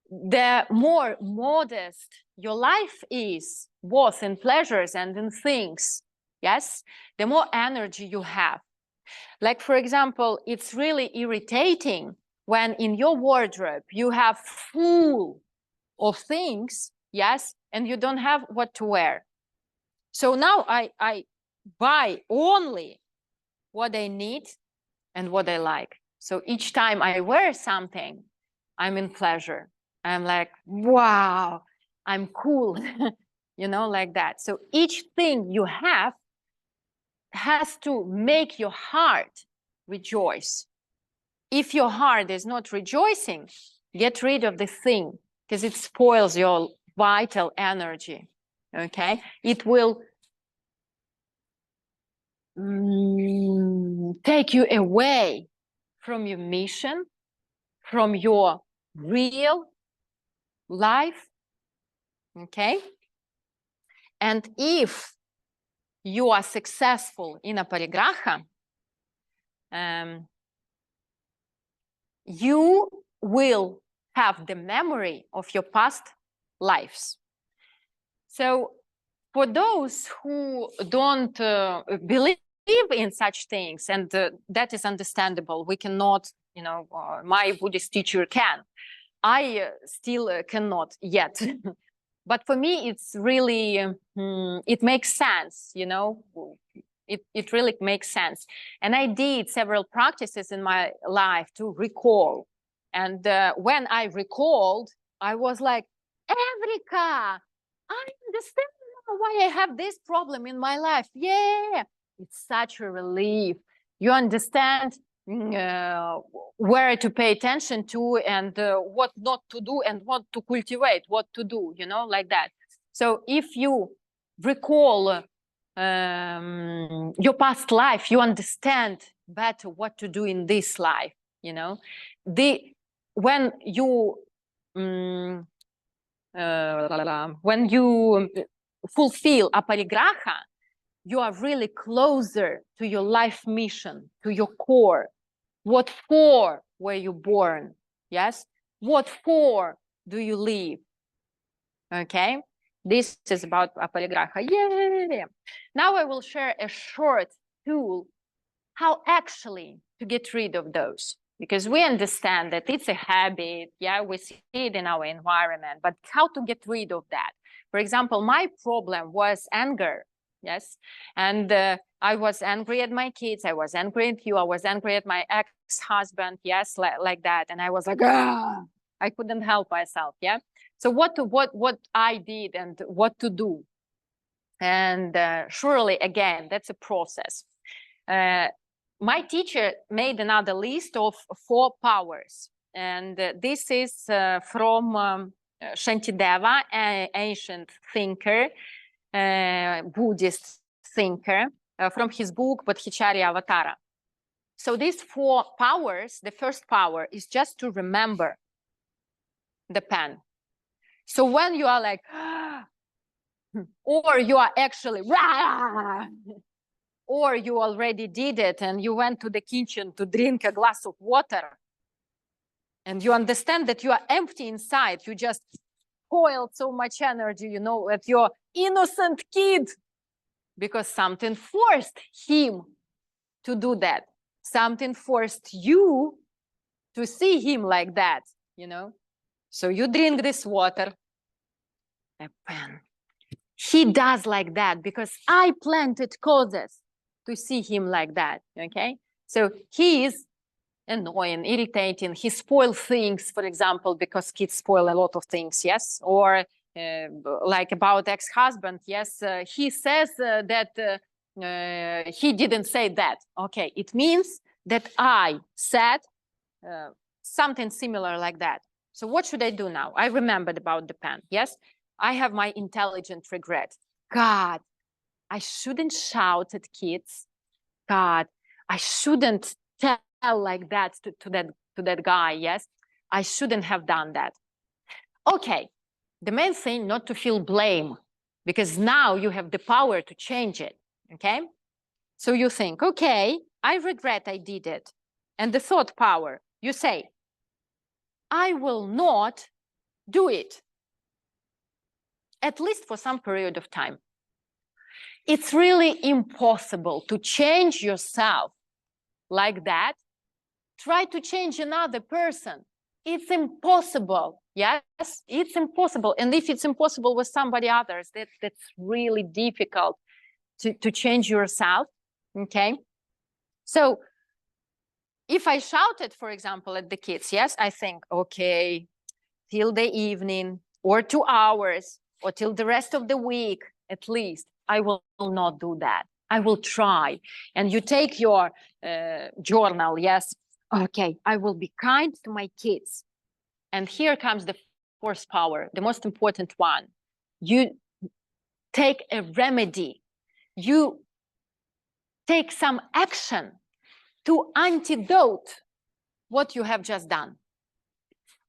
Speaker 1: the more modest your life is, both in pleasures and in things, yes, the more energy you have. Like, for example, it's really irritating when in your wardrobe you have full of things, yes, and you don't have what to wear. So now I buy only what I need and what I like. So each time I wear something, I'm in pleasure. I'm like, wow, I'm cool, you know, like that. So each thing you have has to make your heart rejoice. If your heart is not rejoicing, get rid of the thing because it spoils your vital energy, okay? It will take you away from your mission, from your real life, okay? And if you are successful in aparigraha, you will have the memory of your past lives. So for those who don't believe in such things, and that is understandable, we cannot, you know, my Buddhist teacher can. I still cannot yet. But for me, it's really, it makes sense, you know, it really makes sense. And I did several practices in my life to recall. And when I recalled, I was like, Evrika, I understand now why I have this problem in my life. Yeah, it's such a relief. You understand where to pay attention to and what not to do and what to cultivate, what to do, you know, like that. So if you recall your past life, you understand better what to do in this life, you know. When you fulfill aparigraha, you are really closer to your life mission, to your core. What for were you born? Yes. What for do you live? Okay. This is about aparigraha. Yeah. Now I will share a short tool how actually to get rid of those, because we understand that it's a habit. Yeah, we see it in our environment, but how to get rid of that? For example, my problem was anger. Yes. And I was angry at my kids. I was angry at you. I was angry at my ex-husband. Yes, like that. And I was like, ah, I couldn't help myself. Yeah. So what I did and what to do. And surely, again, that's a process. My teacher made another list of 4 powers. And this is from Shantideva, an ancient thinker, Buddhist thinker, from his book Bodhicharya Avatara. So these 4 powers, the first power is just to remember the pen. So when you are like, or you are actually, or you already did it and you went to the kitchen to drink a glass of water and you understand that you are empty inside, you just spoiled so much energy, you know, at your innocent kid, because something forced him to do that. Something forced you to see him like that, you know. So you drink this water, a pen. He does like that because I planted causes to see him like that, okay? So he is annoying, irritating. He spoils things, for example, because kids spoil a lot of things, yes? Or like about ex-husband, yes, he says that he didn't say that. Okay, it means that I said something similar like that. So what should I do now? I remembered about the pen. Yes, I have my intelligent regret. God, I shouldn't shout at kids. God, I shouldn't tell like that to that guy. Yes, I shouldn't have done that. Okay, the main thing, not to feel blame, because now you have the power to change it. Okay, so you think, okay, I regret I did it. And the thought power, you say, I will not do it, at least for some period of time. It's really impossible to change yourself like that. Try to change another person. It's impossible. Yes, it's impossible. And if it's impossible with somebody others, that's really difficult to change yourself. Okay. So if I shouted, for example, at the kids, yes, I think, okay, till the evening or 2 hours or till the rest of the week, at least, I will not do that. I will try. And you take your journal, yes, okay, I will be kind to my kids. And here comes the fourth power, the most important one. You take a remedy. You take some action to antidote what you have just done.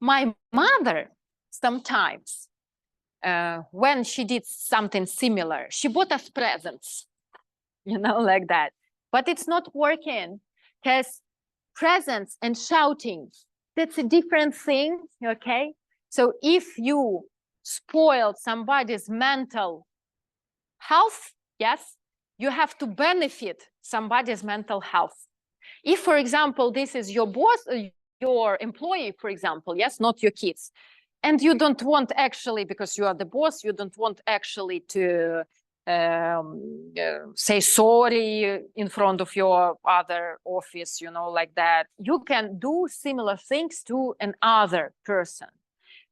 Speaker 1: My mother, sometimes, when she did something similar, she bought us presents, you know, like that. But it's not working, because presents and shouting, that's a different thing, okay? So if you spoiled somebody's mental health, yes, you have to benefit somebody's mental health. If, for example, this is your boss, your employee, for example, yes, not your kids, and you don't want actually, because you are the boss, you don't want actually to say sorry in front of your other office, you know, like that. You can do similar things to another person.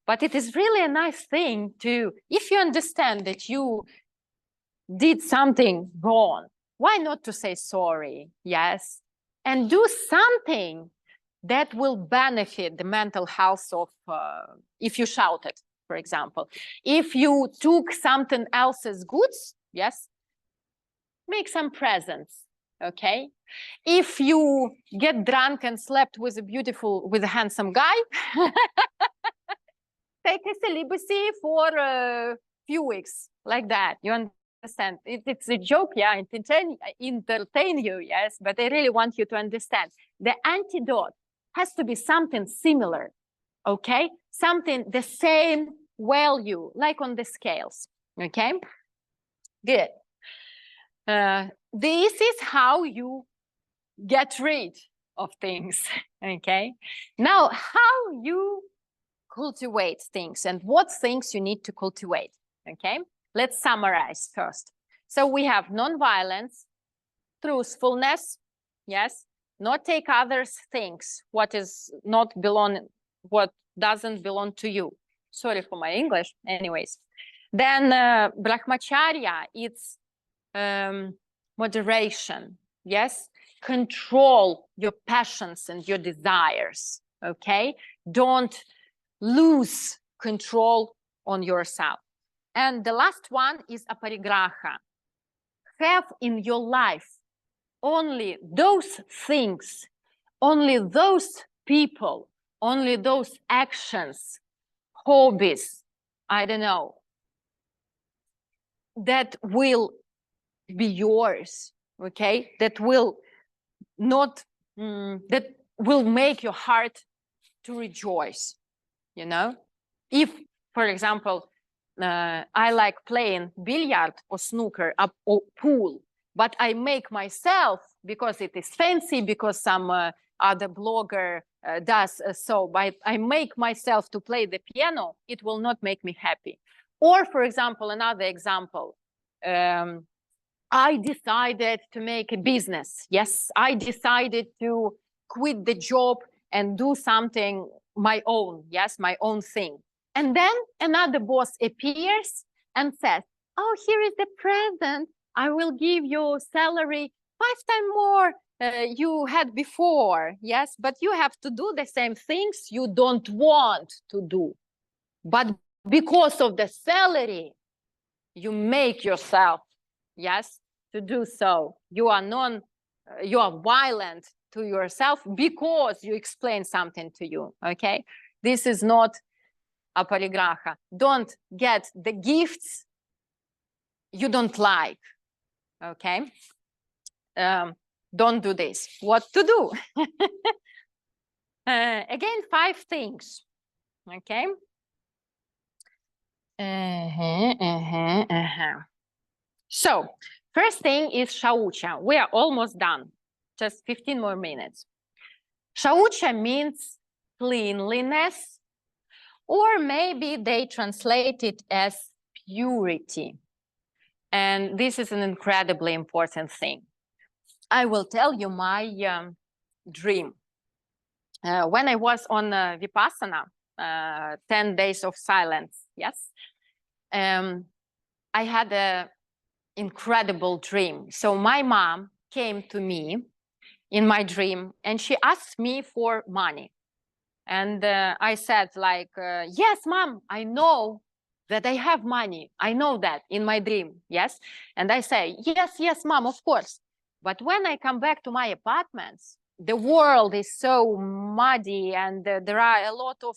Speaker 1: But it is really a nice thing to, if you understand that you did something wrong, why not to say sorry? Yes. And do something that will benefit the mental health of, if you shouted, for example. If you took something else's goods, yes, make some presents, okay? If you get drunk and slept with a handsome guy, take a celibacy for a few weeks, like that. You understand? It's a joke, yeah, entertain you, yes, but I really want you to understand. The antidote has to be something similar, okay? Something the same value, like on the scales, okay? Good. This is how you get rid of things, okay? Now, how you cultivate things and what things you need to cultivate, okay? Let's summarize first. So we have non-violence, truthfulness, yes, not take others' things, what doesn't belong to you. Sorry for my English, anyways. Then brahmacharya, it's moderation, yes, control your passions and your desires, okay? Don't lose control on yourself. And the last one is aparigraha. Have in your life only those things, only those people, only those actions, hobbies, I don't know, that will be yours, okay? That will not, that will make your heart to rejoice, you know? If, for example, I like playing billiard or snooker or pool, but I make myself, because it is fancy, because some other blogger does so, but I make myself to play the piano, it will not make me happy. Or, for example, another example, I decided to make a business. Yes, I decided to quit the job and do something my own, yes, my own thing. And then another boss appears and says, oh, here is the present. I will give you salary 5 times more you had before, yes, but you have to do the same things you don't want to do. But because of the salary, you make yourself, yes, to do so. You are violent to yourself because you explain something to you, okay? This is not aparigraha. Don't get the gifts you don't like, okay? Don't do this. What to do? Again, 5 things, okay? So, first thing is shaucha. We are almost done. Just 15 more minutes. Shaucha means cleanliness, or maybe they translate it as purity. And this is an incredibly important thing. I will tell you my dream. When I was on Vipassana, 10 days of silence, yes, I had an incredible dream. So my mom came to me in my dream and she asked me for money. And I said like, yes, mom, I know that I have money. I know that in my dream, yes. And I say, yes, mom, of course. But when I come back to my apartments, the world is so muddy and there are a lot of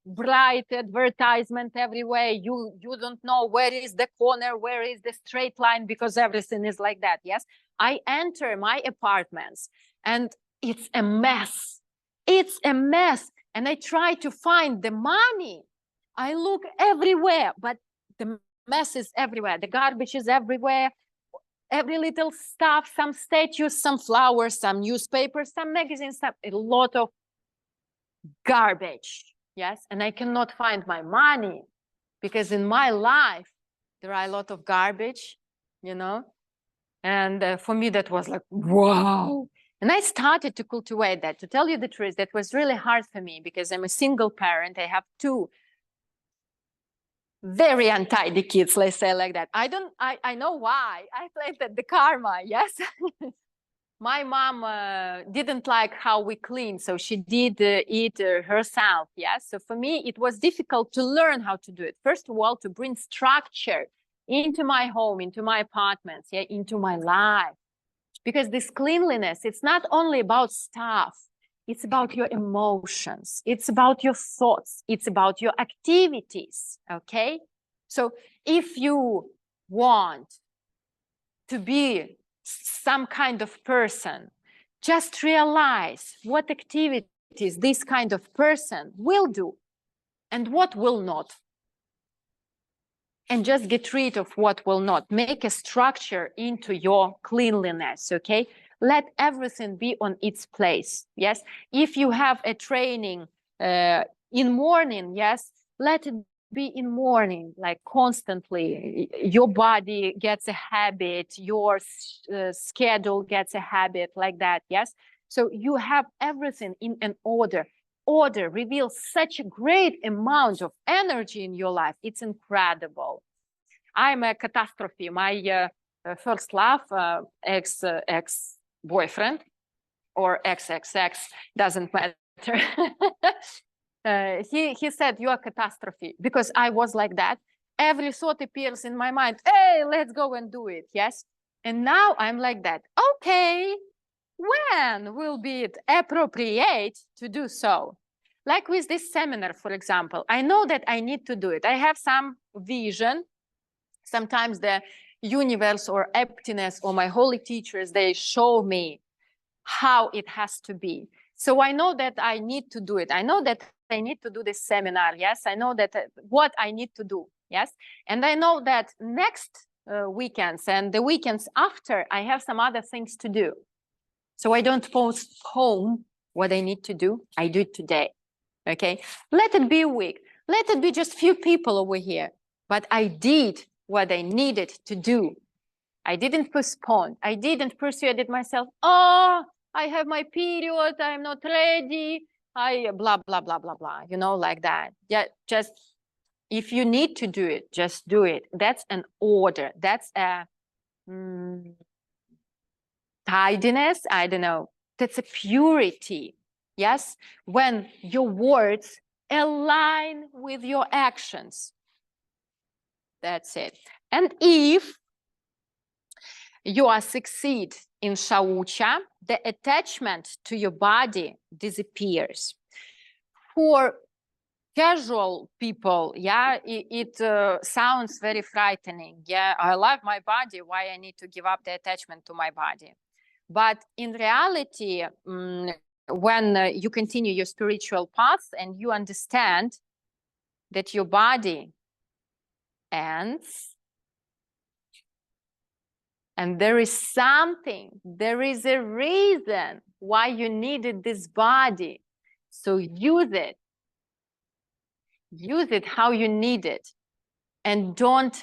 Speaker 1: bright advertisement everywhere. You don't know where is the corner, where is the straight line, because everything is like that, yes. I enter my apartments and it's a mess. It's a mess. And I try to find the money. I look everywhere, but the mess is everywhere. The garbage is everywhere. Every little stuff, some statues, some flowers, some newspapers, some magazines, a lot of garbage. Yes. And I cannot find my money because in my life, there are a lot of garbage, you know. And for me, that was like, wow. And I started to cultivate that. To tell you the truth, that was really hard for me because I'm a single parent. I have 2 very untidy kids, let's say like that. I know why. I played that the karma, yes. My mom didn't like how we clean, so she did it herself, yes. So for me, it was difficult to learn how to do it. First of all, to bring structure into my home, into my apartments, yeah, into my life. Because this cleanliness, it's not only about stuff, it's about your emotions, it's about your thoughts, it's about your activities, okay? So if you want to be some kind of person, just realize what activities this kind of person will do and what will not. And just get rid of what will not. Make a structure into your cleanliness, okay? Let everything be on its place, yes? If you have a training in morning, yes, let it be in morning, like constantly. Your body gets a habit, your schedule gets a habit like that, yes? So you have everything in an order. Order reveals such a great amount of energy in your life. It's incredible. I'm a catastrophe. My first love, ex-boyfriend or XXX, doesn't matter. He said, you are catastrophe, because I was like that. Every thought appears in my mind. Hey, let's go and do it. Yes. And now I'm like that. Okay. When will be it appropriate to do so? Like with this seminar, for example, I know that I need to do it. I have some vision. Sometimes the universe or emptiness or my holy teachers, they show me how it has to be. So I know that I need to do it. I know that I need to do this seminar. Yes, I know that what I need to do. Yes, and I know that next weekends and the weekends after, I have some other things to do. So I don't postpone what I need to do. I do it today. Okay, let it be a week. Let it be just few people over here. But I did what I needed to do. I didn't postpone. I didn't persuade it myself. Oh, I have my period. I'm not ready. I blah, blah, blah, blah, blah. You know, like that. Yeah, just if you need to do it, just do it. That's an order. That's a tidiness, I don't know, that's a purity. Yes, when your words align with your actions. That's it. And if you are succeed in Shaucha, the attachment to your body disappears. For casual people, yeah, it sounds very frightening. Yeah, I love my body. Why I need to give up the attachment to my body? But in reality, when you continue your spiritual path and you understand that your body ends, and there is something, there is a reason why you needed this body. So use it. Use it how you need it. And don't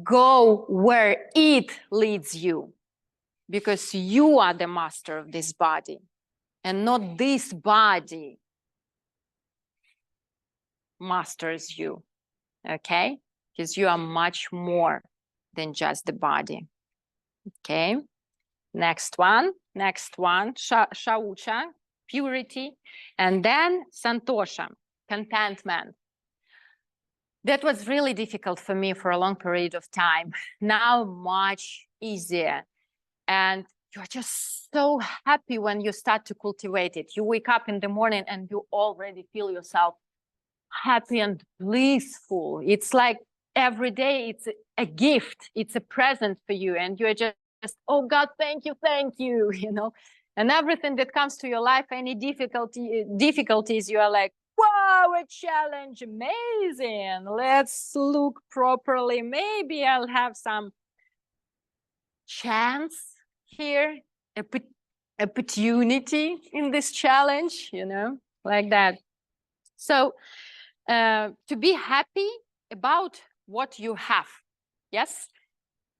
Speaker 1: go where it leads you. Because you are the master of this body. And not this body masters you. Okay? Because you are much more than just the body. Okay? Next one, Shaucha, purity, and then Santosha, contentment. That was really difficult for me for a long period of time. Now much easier. And you're just so happy when you start to cultivate it. You wake up in the morning and you already feel yourself happy and blissful. It's like every day it's a gift, it's a present for you, and you're just, oh God, thank you, you know. And everything that comes to your life, any difficulties, you are like, wow, a challenge, amazing. Let's look properly. Maybe I'll have some chance here, opportunity in this challenge, you know, like that. So to be happy about what you have. Yes.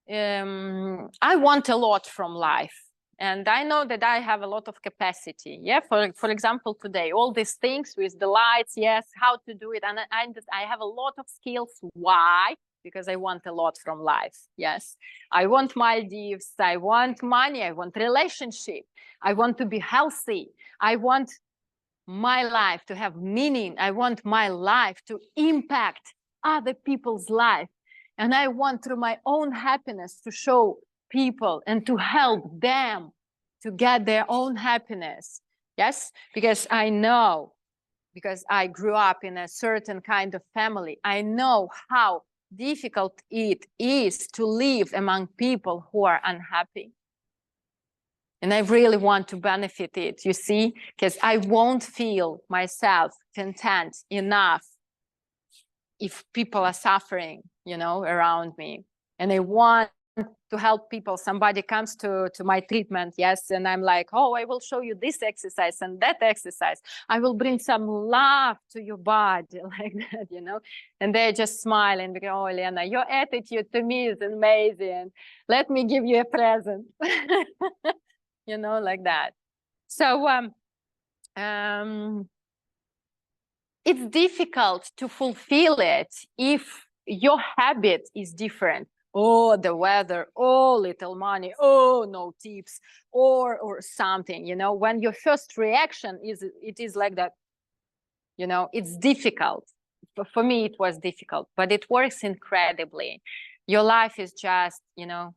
Speaker 1: I want a lot from life. And I know that I have a lot of capacity. Yeah. For example, today, all these things with the lights, yes, how to do it. And I have a lot of skills. Why? Because I want a lot from life. Yes. I want Maldives. I want money. I want relationship. I want to be healthy. I want my life to have meaning. I want my life to impact other people's life. And I want through my own happiness to show people and to help them to get their own happiness. Yes, because I know, because I grew up in a certain kind of family, I know how difficult it is to live among people who are unhappy. And I really want to benefit it, you see, because I won't feel myself content enough if people are suffering, you know, around me. And I want to help people. Somebody comes to my treatment, yes, and I'm like, oh, I will show you this exercise and that exercise. I will bring some love to your body, like that, you know. And they're just smiling, because, oh, Lena, your attitude to me is amazing. Let me give you a present. You know, like that. So it's difficult to fulfill it if your habit is different. Oh, the weather, oh, little money, oh, no tips, or something, you know, when your first reaction is, it is like that, you know, it's difficult. For me, it was difficult, but it works incredibly. Your life is just, you know,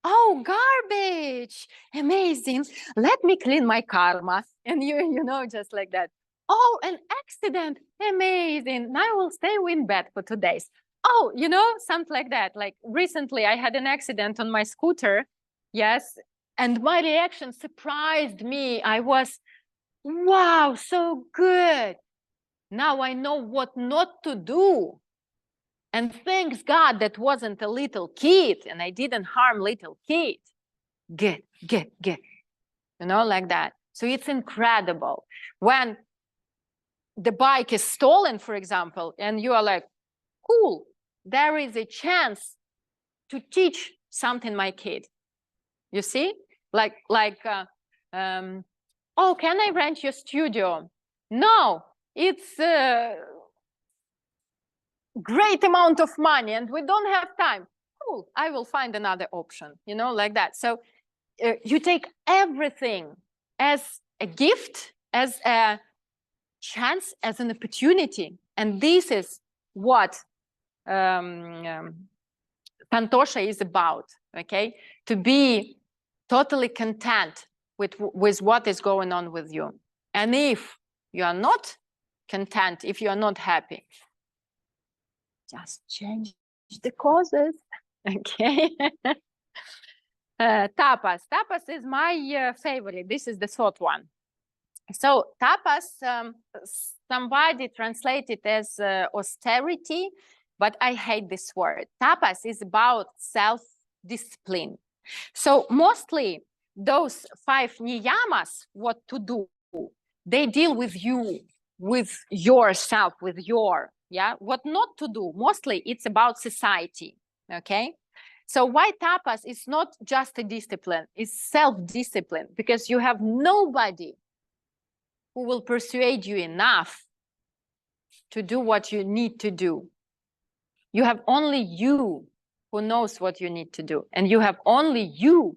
Speaker 1: oh, garbage, amazing. Let me clean my karma. And you know, just like that. Oh, an accident, amazing. Now I will stay in bed for 2 days. Oh, you know, something like that. Like recently I had an accident on my scooter. Yes. And my reaction surprised me. I was, wow, so good. Now I know what not to do. And thanks God that wasn't a little kid and I didn't harm little kid. Good. You know, like that. So it's incredible. When the bike is stolen, for example, and you are like, cool, there is a chance to teach something my kid. You see? Like, oh, can I rent your studio? No, it's great amount of money and we don't have time. cool, I will find another option, you know, like that. So you take everything as a gift, as a chance, as an opportunity. And this is what Santosha is about, okay? To be totally content with what is going on with you. And if you are not content, if you are not happy, just change the causes, okay? Tapas. Tapas is my favorite. This is the third one. So tapas, somebody translated as austerity, but I hate this word. Tapas is about self-discipline. So mostly those 5 niyamas, what to do, they deal with you, with yourself, with your, yeah, what not to do. Mostly it's about society, okay? So why tapas is not just a discipline, it's self-discipline, because you have nobody who will persuade you enough to do what you need to do. You have only you who knows what you need to do. And you have only you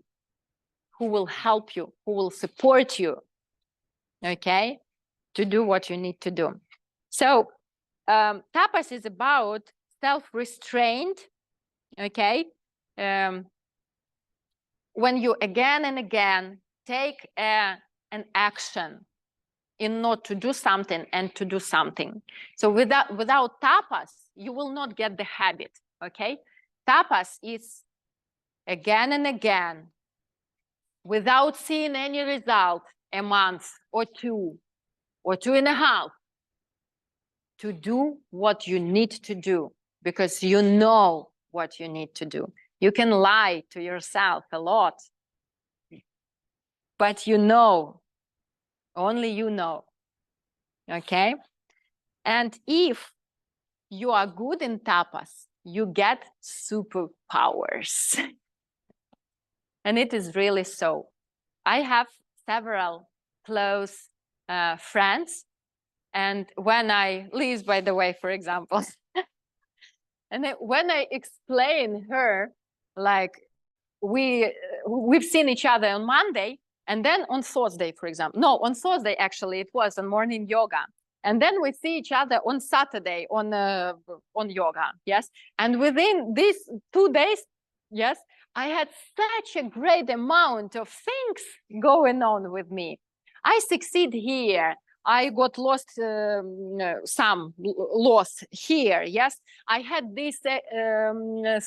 Speaker 1: who will help you, who will support you, okay, to do what you need to do. So tapas is about self-restraint, okay? When you again and again take an action in not to do something and to do something. So without tapas, you will not get the habit, okay? Tapas is again and again, without seeing any result, a month or 2 or 2.5, to do what you need to do, because you know what you need to do. You can lie to yourself a lot, but you know, only you know, okay? And if you are good in tapas, you get superpowers. And it is really so. I have several close friends. And when I, Liz, by the way, for example, and then when I explain her, like, we've seen each other on Monday, and then on Thursday, for example, no, on Thursday, actually, it was on morning yoga. And then we see each other on Saturday on yoga, yes? And within these 2 days, yes, I had such a great amount of things going on with me. I succeed here. I got lost, some loss here, yes. I had this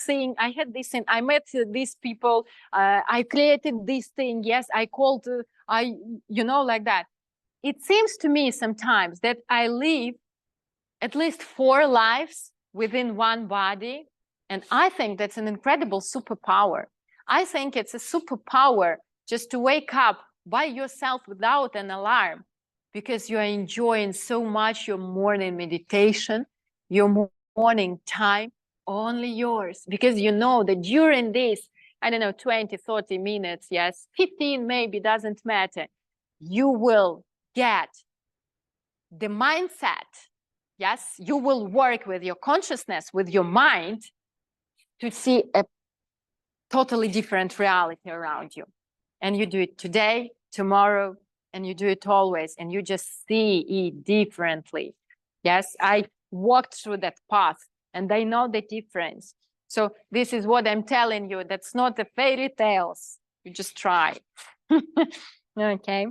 Speaker 1: thing, I met these people, I created this thing, yes, I called, you know, like that. It seems to me sometimes that I live at least 4 lives within one body. And I think that's an incredible superpower. I think it's a superpower just to wake up by yourself without an alarm, because you are enjoying so much your morning meditation, your morning time, only yours. Because you know that during this, I don't know, 20, 30 minutes, yes, 15 maybe, doesn't matter, you will get the mindset, yes, you will work with your consciousness, with your mind, to see a totally different reality around you. And you do it today, tomorrow, and you do it always, and you just see it differently. Yes, I walked through that path, and I know the difference. So this is what I'm telling you. That's not the fairy tales. You just try. Okay.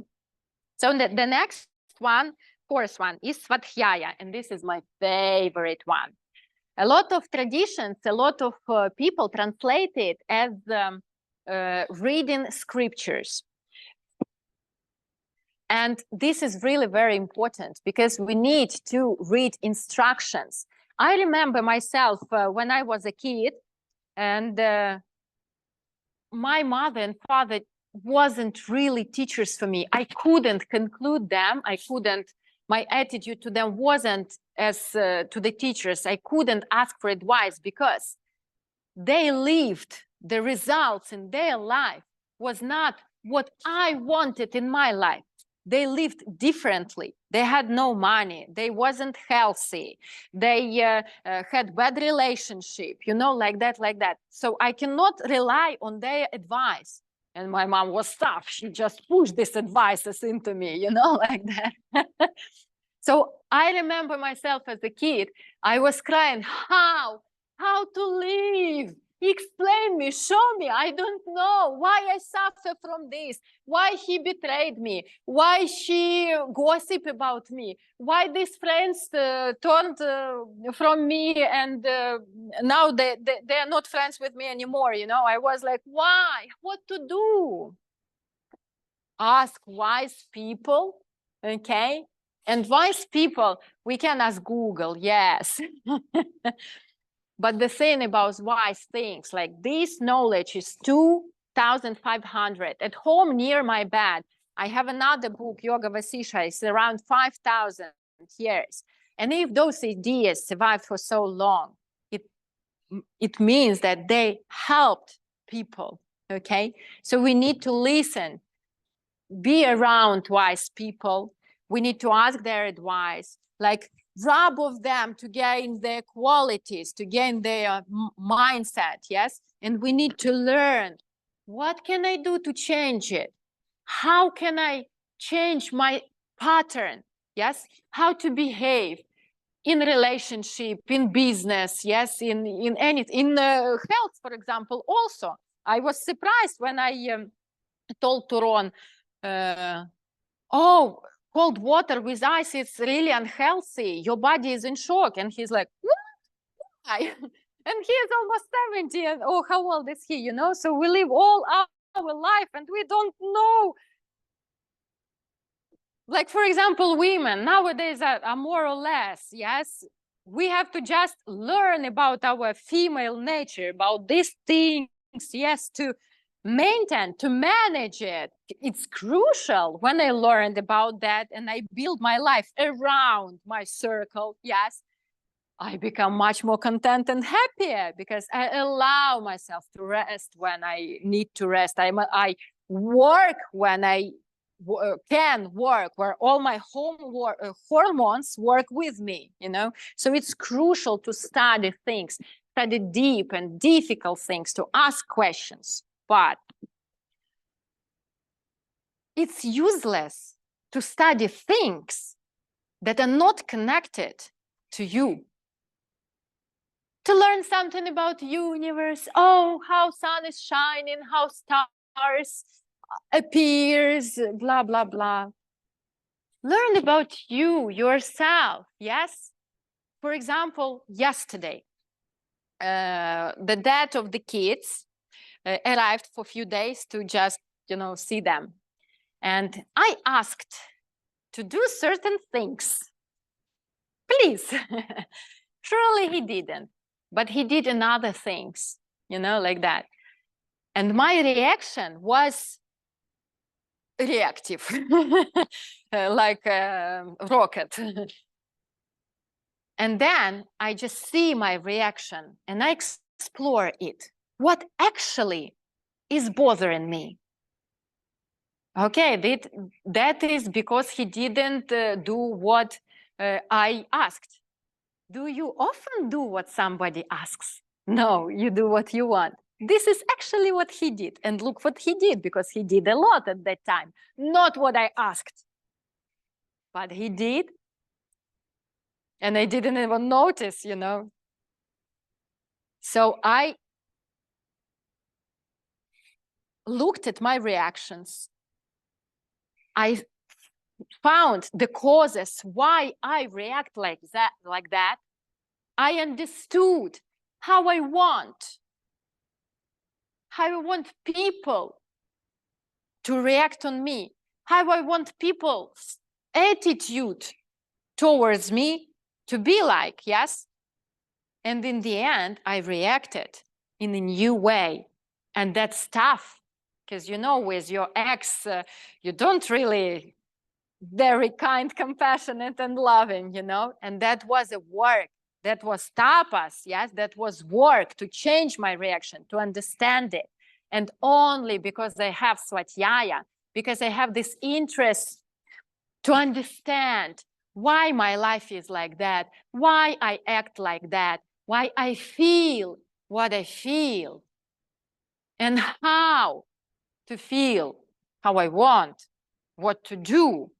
Speaker 1: So the next one, 4th one, is Svadhyaya, and this is my favorite one. A lot of traditions, a lot of people translate it as reading scriptures. And this is really very important, because we need to read instructions. I remember myself when I was a kid, and my mother and father wasn't really teachers for me. I couldn't conclude them. My attitude to them wasn't as to the teachers. I couldn't ask for advice, because they lived the results in their life was not what I wanted in my life. they lived differently. They had no money. They wasn't healthy. They had bad relationship, you know, like that, like that. So I cannot rely on their advice. And my mom was tough. She just pushed these advices into me, you know, like that. So I remember myself as a kid, I was crying, how to live? Explain me, show me. I don't know why I suffer from this, why he betrayed me, why she gossip about me, why these friends turned from me and now they're not friends with me anymore. You know, I was like, why? What to do? Ask wise people, okay? And wise people, we can ask Google, yes. But the thing about wise things, like this knowledge is 2,500. At home near my bed, I have another book, Yoga Vasisha, it's around 5,000 years. And if those ideas survived for so long, it means that they helped people, okay? So we need to listen, be around wise people. We need to ask their advice, like rub of them to gain their qualities, to gain their mindset, yes? And we need to learn, what can I do to change it? How can I change my pattern, yes? How to behave in relationship, in business, yes? In anything, in health, for example, also. I was surprised when I told Turon, oh, cold water with ice, it's really unhealthy. Your body is in shock. And he's like, why? And he is almost 70. And oh, how old is he? You know, so we live all our life and we don't know. Like, for example, women nowadays are more or less, yes, we have to just learn about our female nature, about these things, yes, to maintain, to manage it. It's crucial. When I learned about that and I build my life around my circle, yes, I become much more content and happier because I allow myself to rest when I need to rest. I work when I can work, where all my hormones work with me, you know. So it's crucial to study things, study deep and difficult things, to ask questions. But it's useless to study things that are not connected to you. To learn something about universe, oh, how sun is shining, how stars appears, blah, blah, blah. Learn about you, yourself, yes? For example, yesterday, the dad of the kids arrived for a few days to just, you know, see them. And I asked to do certain things. Please. Surely he didn't, but he did another things, you know, like that. And my reaction was reactive, like a rocket. And then I just see my reaction and I explore it. What actually is bothering me? Okay, that is because he didn't do what I asked. Do you often do what somebody asks? No, you do what you want. This is actually what he did. And look what he did, because he did a lot at that time. Not what I asked, but he did. And I didn't even notice, you know. So I looked at my reactions. I found the causes why I react like that. I understood how I want people to react on me, how I want people's attitude towards me to be like, yes? And in the end, I reacted in a new way. And that's tough, because, you know, with your ex, you don't really very kind, compassionate, and loving, you know? And that was a work. That was tapas, yes? That was work to change my reaction, to understand it. And only because I have Svatiyaya, because I have this interest to understand why my life is like that, why I act like that, why I feel what I feel, and how to feel how I want, what to do,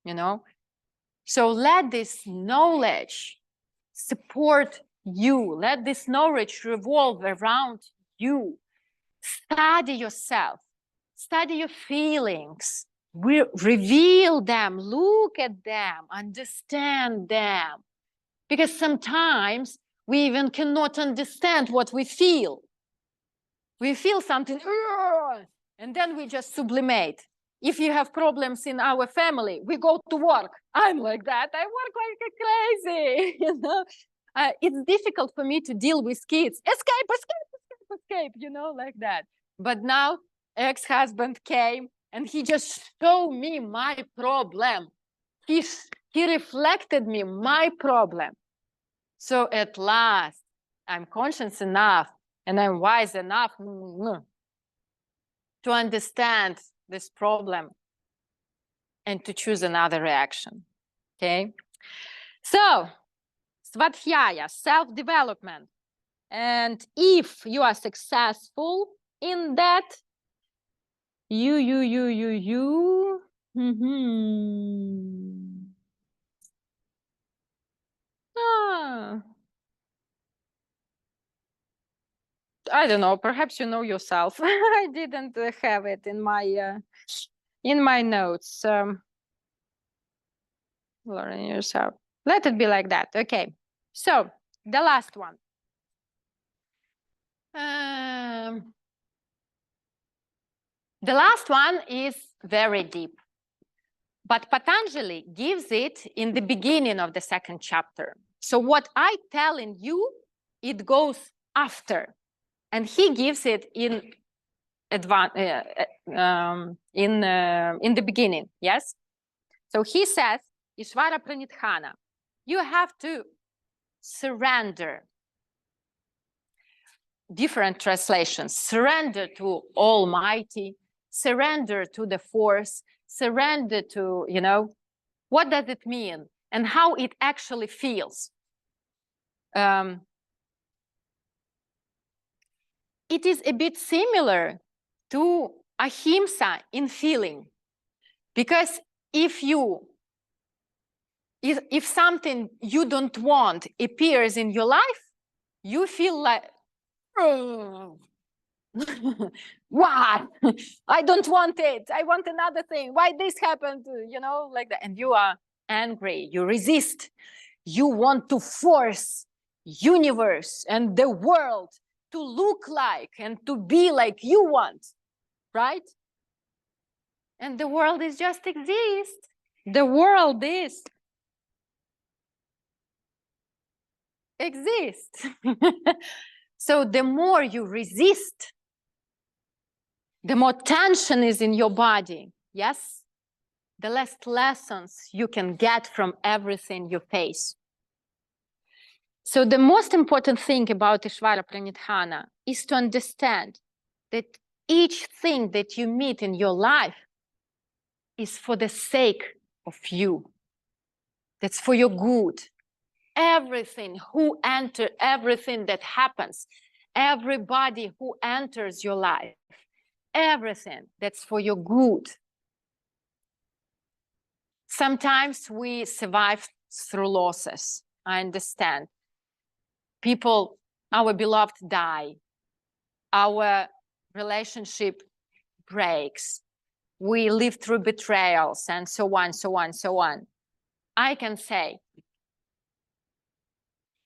Speaker 1: you know? So let this knowledge support you. Let this knowledge revolve around you. Study yourself. Study your feelings. Reveal them. Look at them. Understand them. Because sometimes we even cannot understand what we feel. We feel something, and then we just sublimate. If you have problems in our family, we go to work. I'm like that. I work like a crazy. You know, it's difficult for me to deal with kids. Escape, escape, escape, escape. You know, like that. But now, ex-husband came and he just showed me my problem. He reflected me my problem. So at last, I'm conscious enough and I'm wise enough to understand this problem and to choose another reaction. Okay. So, Svadhyaya, self-development. And if you are successful in that, I don't know, perhaps you know yourself. I didn't have it in my notes. Learn yourself. Let it be like that. Okay. So the last one. The last one is very deep. But Patanjali gives it in the beginning of the second chapter. So what I tell in you, it goes after. And he gives it in the beginning, yes? So he says, Ishvara Pranidhana, you have to surrender. Different translations, surrender to Almighty, surrender to the force, surrender to, you know, what does it mean and how it actually feels. It is a bit similar to ahimsa in feeling, because if something you don't want appears in your life, you feel like, what? I don't want it. I want another thing. Why this happened? You know, like that. And you are angry. You resist. You want to force universe and the world to look like and to be like you want, right? And the world is just exist. The world is exist. So the more you resist, the more tension is in your body, yes? The less lessons you can get from everything you face. So the most important thing about Ishvara Pranidhana is to understand that each thing that you meet in your life is for the sake of you. That's for your good. Everything everything that happens, everybody who enters your life, everything that's for your good. Sometimes we survive through losses. I understand. People, our beloved die. Our relationship breaks. We live through betrayals and so on, so on, so on. I can say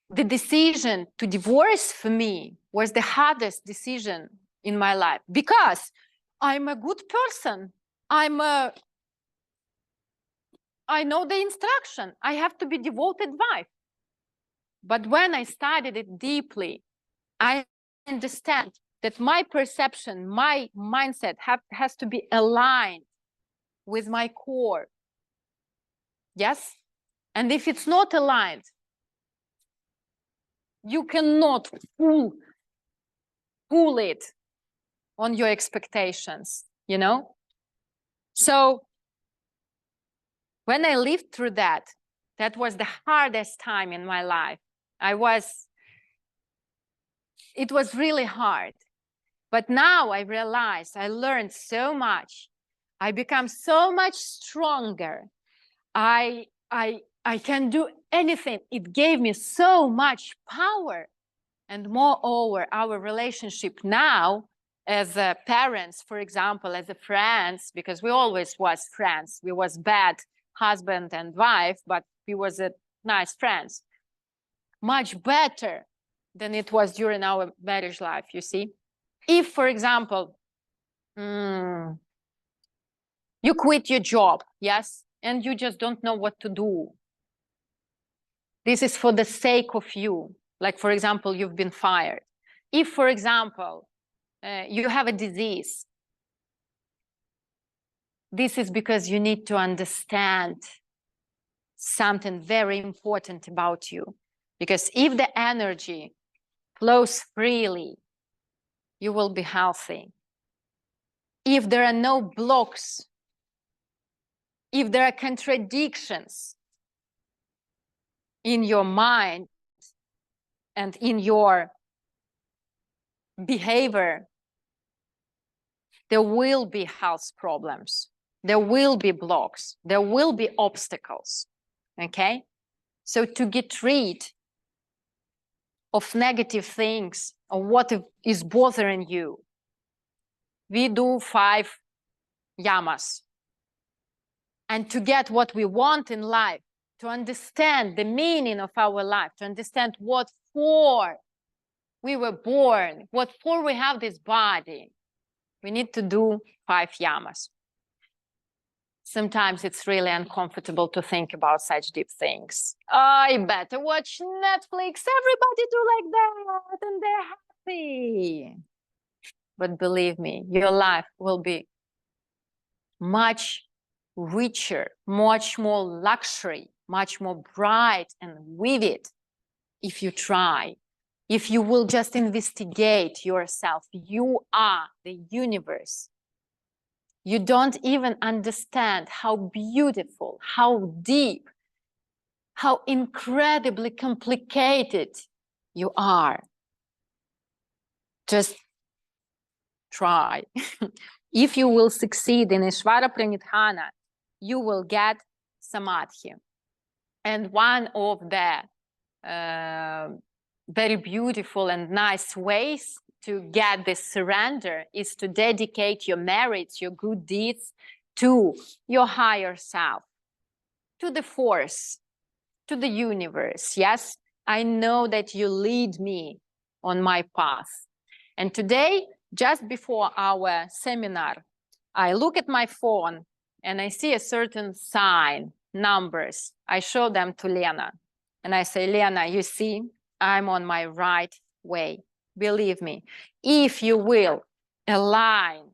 Speaker 1: the decision to divorce for me was the hardest decision in my life because I'm a good person. I know the instruction. I have to be devoted wife. But when I studied it deeply, I understand that my perception, my mindset has to be aligned with my core. Yes? And if it's not aligned, you cannot pull it on your expectations, you know? So When I lived through that, that was the hardest time in my life. It was really hard. But now I realize I learned so much. I become so much stronger. I can do anything. It gave me so much power. And moreover, our relationship now as parents, for example, as friends, because we always was friends. We was bad husband and wife, but we was a nice friends. Much better than it was during our marriage life, you see. If, for example, you quit your job, yes, and you just don't know what to do. This is for the sake of you. Like, for example, you've been fired. If, for example, you have a disease, this is because you need to understand something very important about you. Because if the energy flows freely, you will be healthy. If there are no blocks, if there are contradictions in your mind and in your behavior, there will be health problems. There will be blocks. There will be obstacles. Okay? So to get rid of negative things or what is bothering you, we do 5 yamas. And to get what we want in life, to understand the meaning of our life, to understand what for we were born, what for we have this body, we need to do 5 yamas. Sometimes it's really uncomfortable to think about such deep things. I better watch Netflix. Everybody do like that and they're happy. But believe me, your life will be much richer, much more luxury, much more bright and vivid if you try. If you will just investigate yourself, you are the universe. You don't even understand how beautiful, how deep, how incredibly complicated you are. Just try. If you will succeed in Ishvara Pranidhana, you will get Samadhi. And one of the very beautiful and nice ways to get this surrender is to dedicate your merits, your good deeds to your higher self, to the force, to the universe. Yes, I know that you lead me on my path. And today, just before our seminar, I look at my phone and I see a certain sign, numbers. I show them to Lena and I say, Lena, you see, I'm on my right way. Believe me, if you will align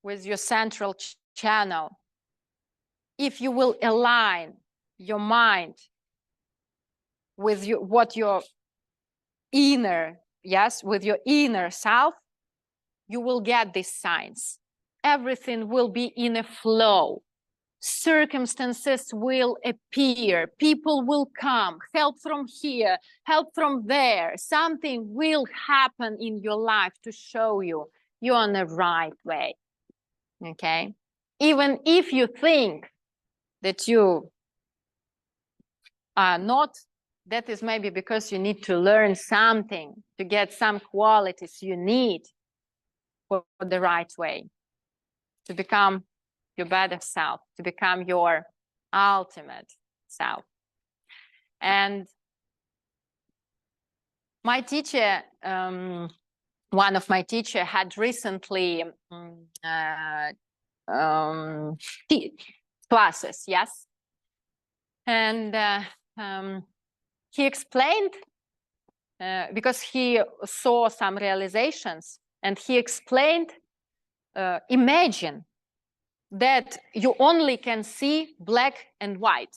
Speaker 1: with your central channel, if you will align your mind with what your inner, yes, with your inner self, you will get these signs. Everything will be in a flow. Circumstances will appear. People will come. Help from here, help from there. Something will happen in your life to show you you're on the right way. Okay? Even if you think that you are not, that is maybe because you need to learn something to get some qualities you need for the right way, to become your better self, to become your ultimate self. And my teacher, one of my teachers had recently classes, yes? And he explained, because he saw some realizations, and he explained, imagine that you only can see black and white.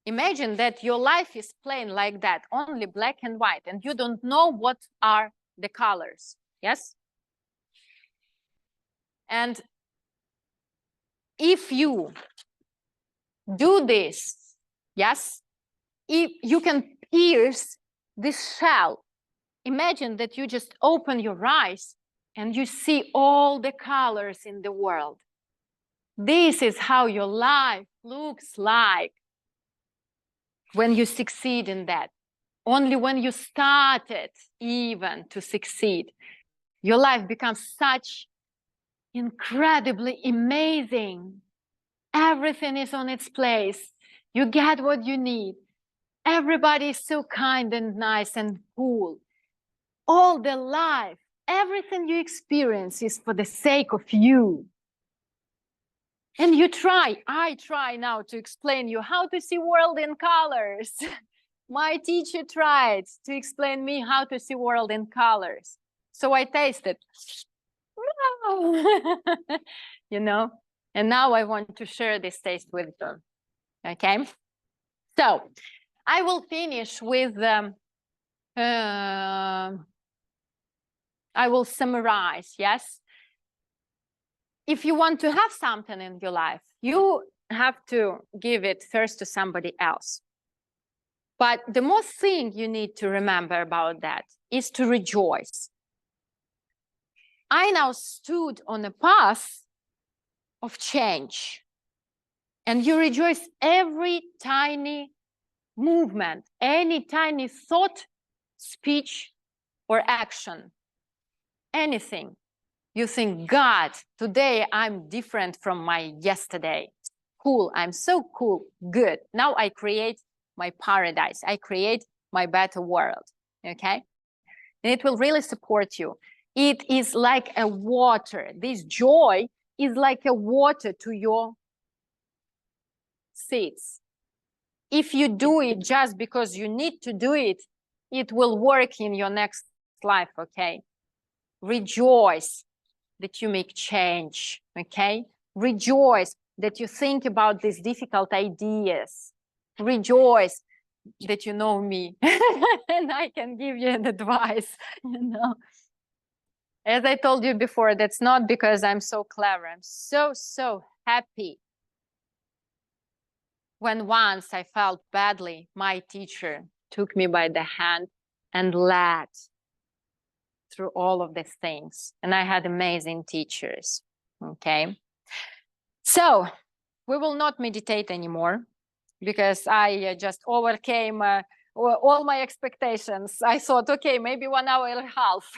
Speaker 1: Imagine that your life is plain like that, only black and white, and you don't know what are the colors, yes? And if you do this. Yes? If you can pierce this shell, imagine that you just open your eyes and you see all the colors in the world. This is how your life looks like when you succeed in that. Only when you started even to succeed, your life becomes such incredibly amazing. Everything is on its place. You get what you need. Everybody is so kind and nice and cool. All the life, everything you experience is for the sake of you. And you try, I try now to explain you how to see world in colors. My teacher tried to explain me how to see world in colors. So I tasted. You know, and now I want to share this taste with you. Okay. So I will finish with, I will summarize, yes? If you want to have something in your life, you have to give it first to somebody else. But the most thing you need to remember about that is to rejoice. I now stood on a path of change, and you rejoice every tiny movement, any tiny thought, speech, or action, anything. You think, God, today I'm different from my yesterday. Cool, I'm so cool, good. Now I create my paradise. I create my better world, okay? And it will really support you. It is like a water. This joy is like a water to your seeds. If you do it just because you need to do it, it will work in your next life, okay? Rejoice that you make change, okay? Rejoice that you think about these difficult ideas. Rejoice that you know me and I can give you an advice, you know? As I told you before, that's not because I'm so clever. I'm so happy. When once I felt badly, my teacher took me by the hand and led through all of these things. And I had amazing teachers, okay? So we will not meditate anymore because I just overcame all my expectations. I thought, okay, maybe 1 hour and a half,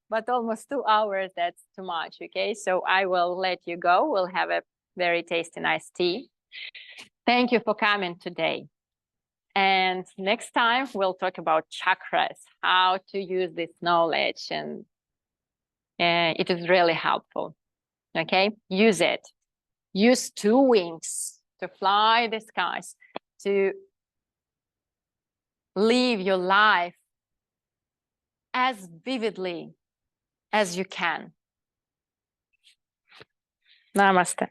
Speaker 1: but almost 2 hours, that's too much, okay? So I will let you go. We'll have a very tasty, nice tea. Thank you for coming today. And next time we'll talk about chakras, how to use this knowledge, and it is really helpful, okay? Use it. Use 2 wings to fly the skies, to live your life as vividly as you can. Namaste.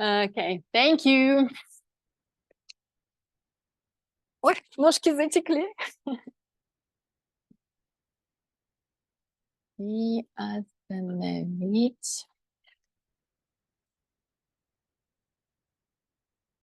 Speaker 1: Okay, thank you. Ой, ножки затекли. И остановить.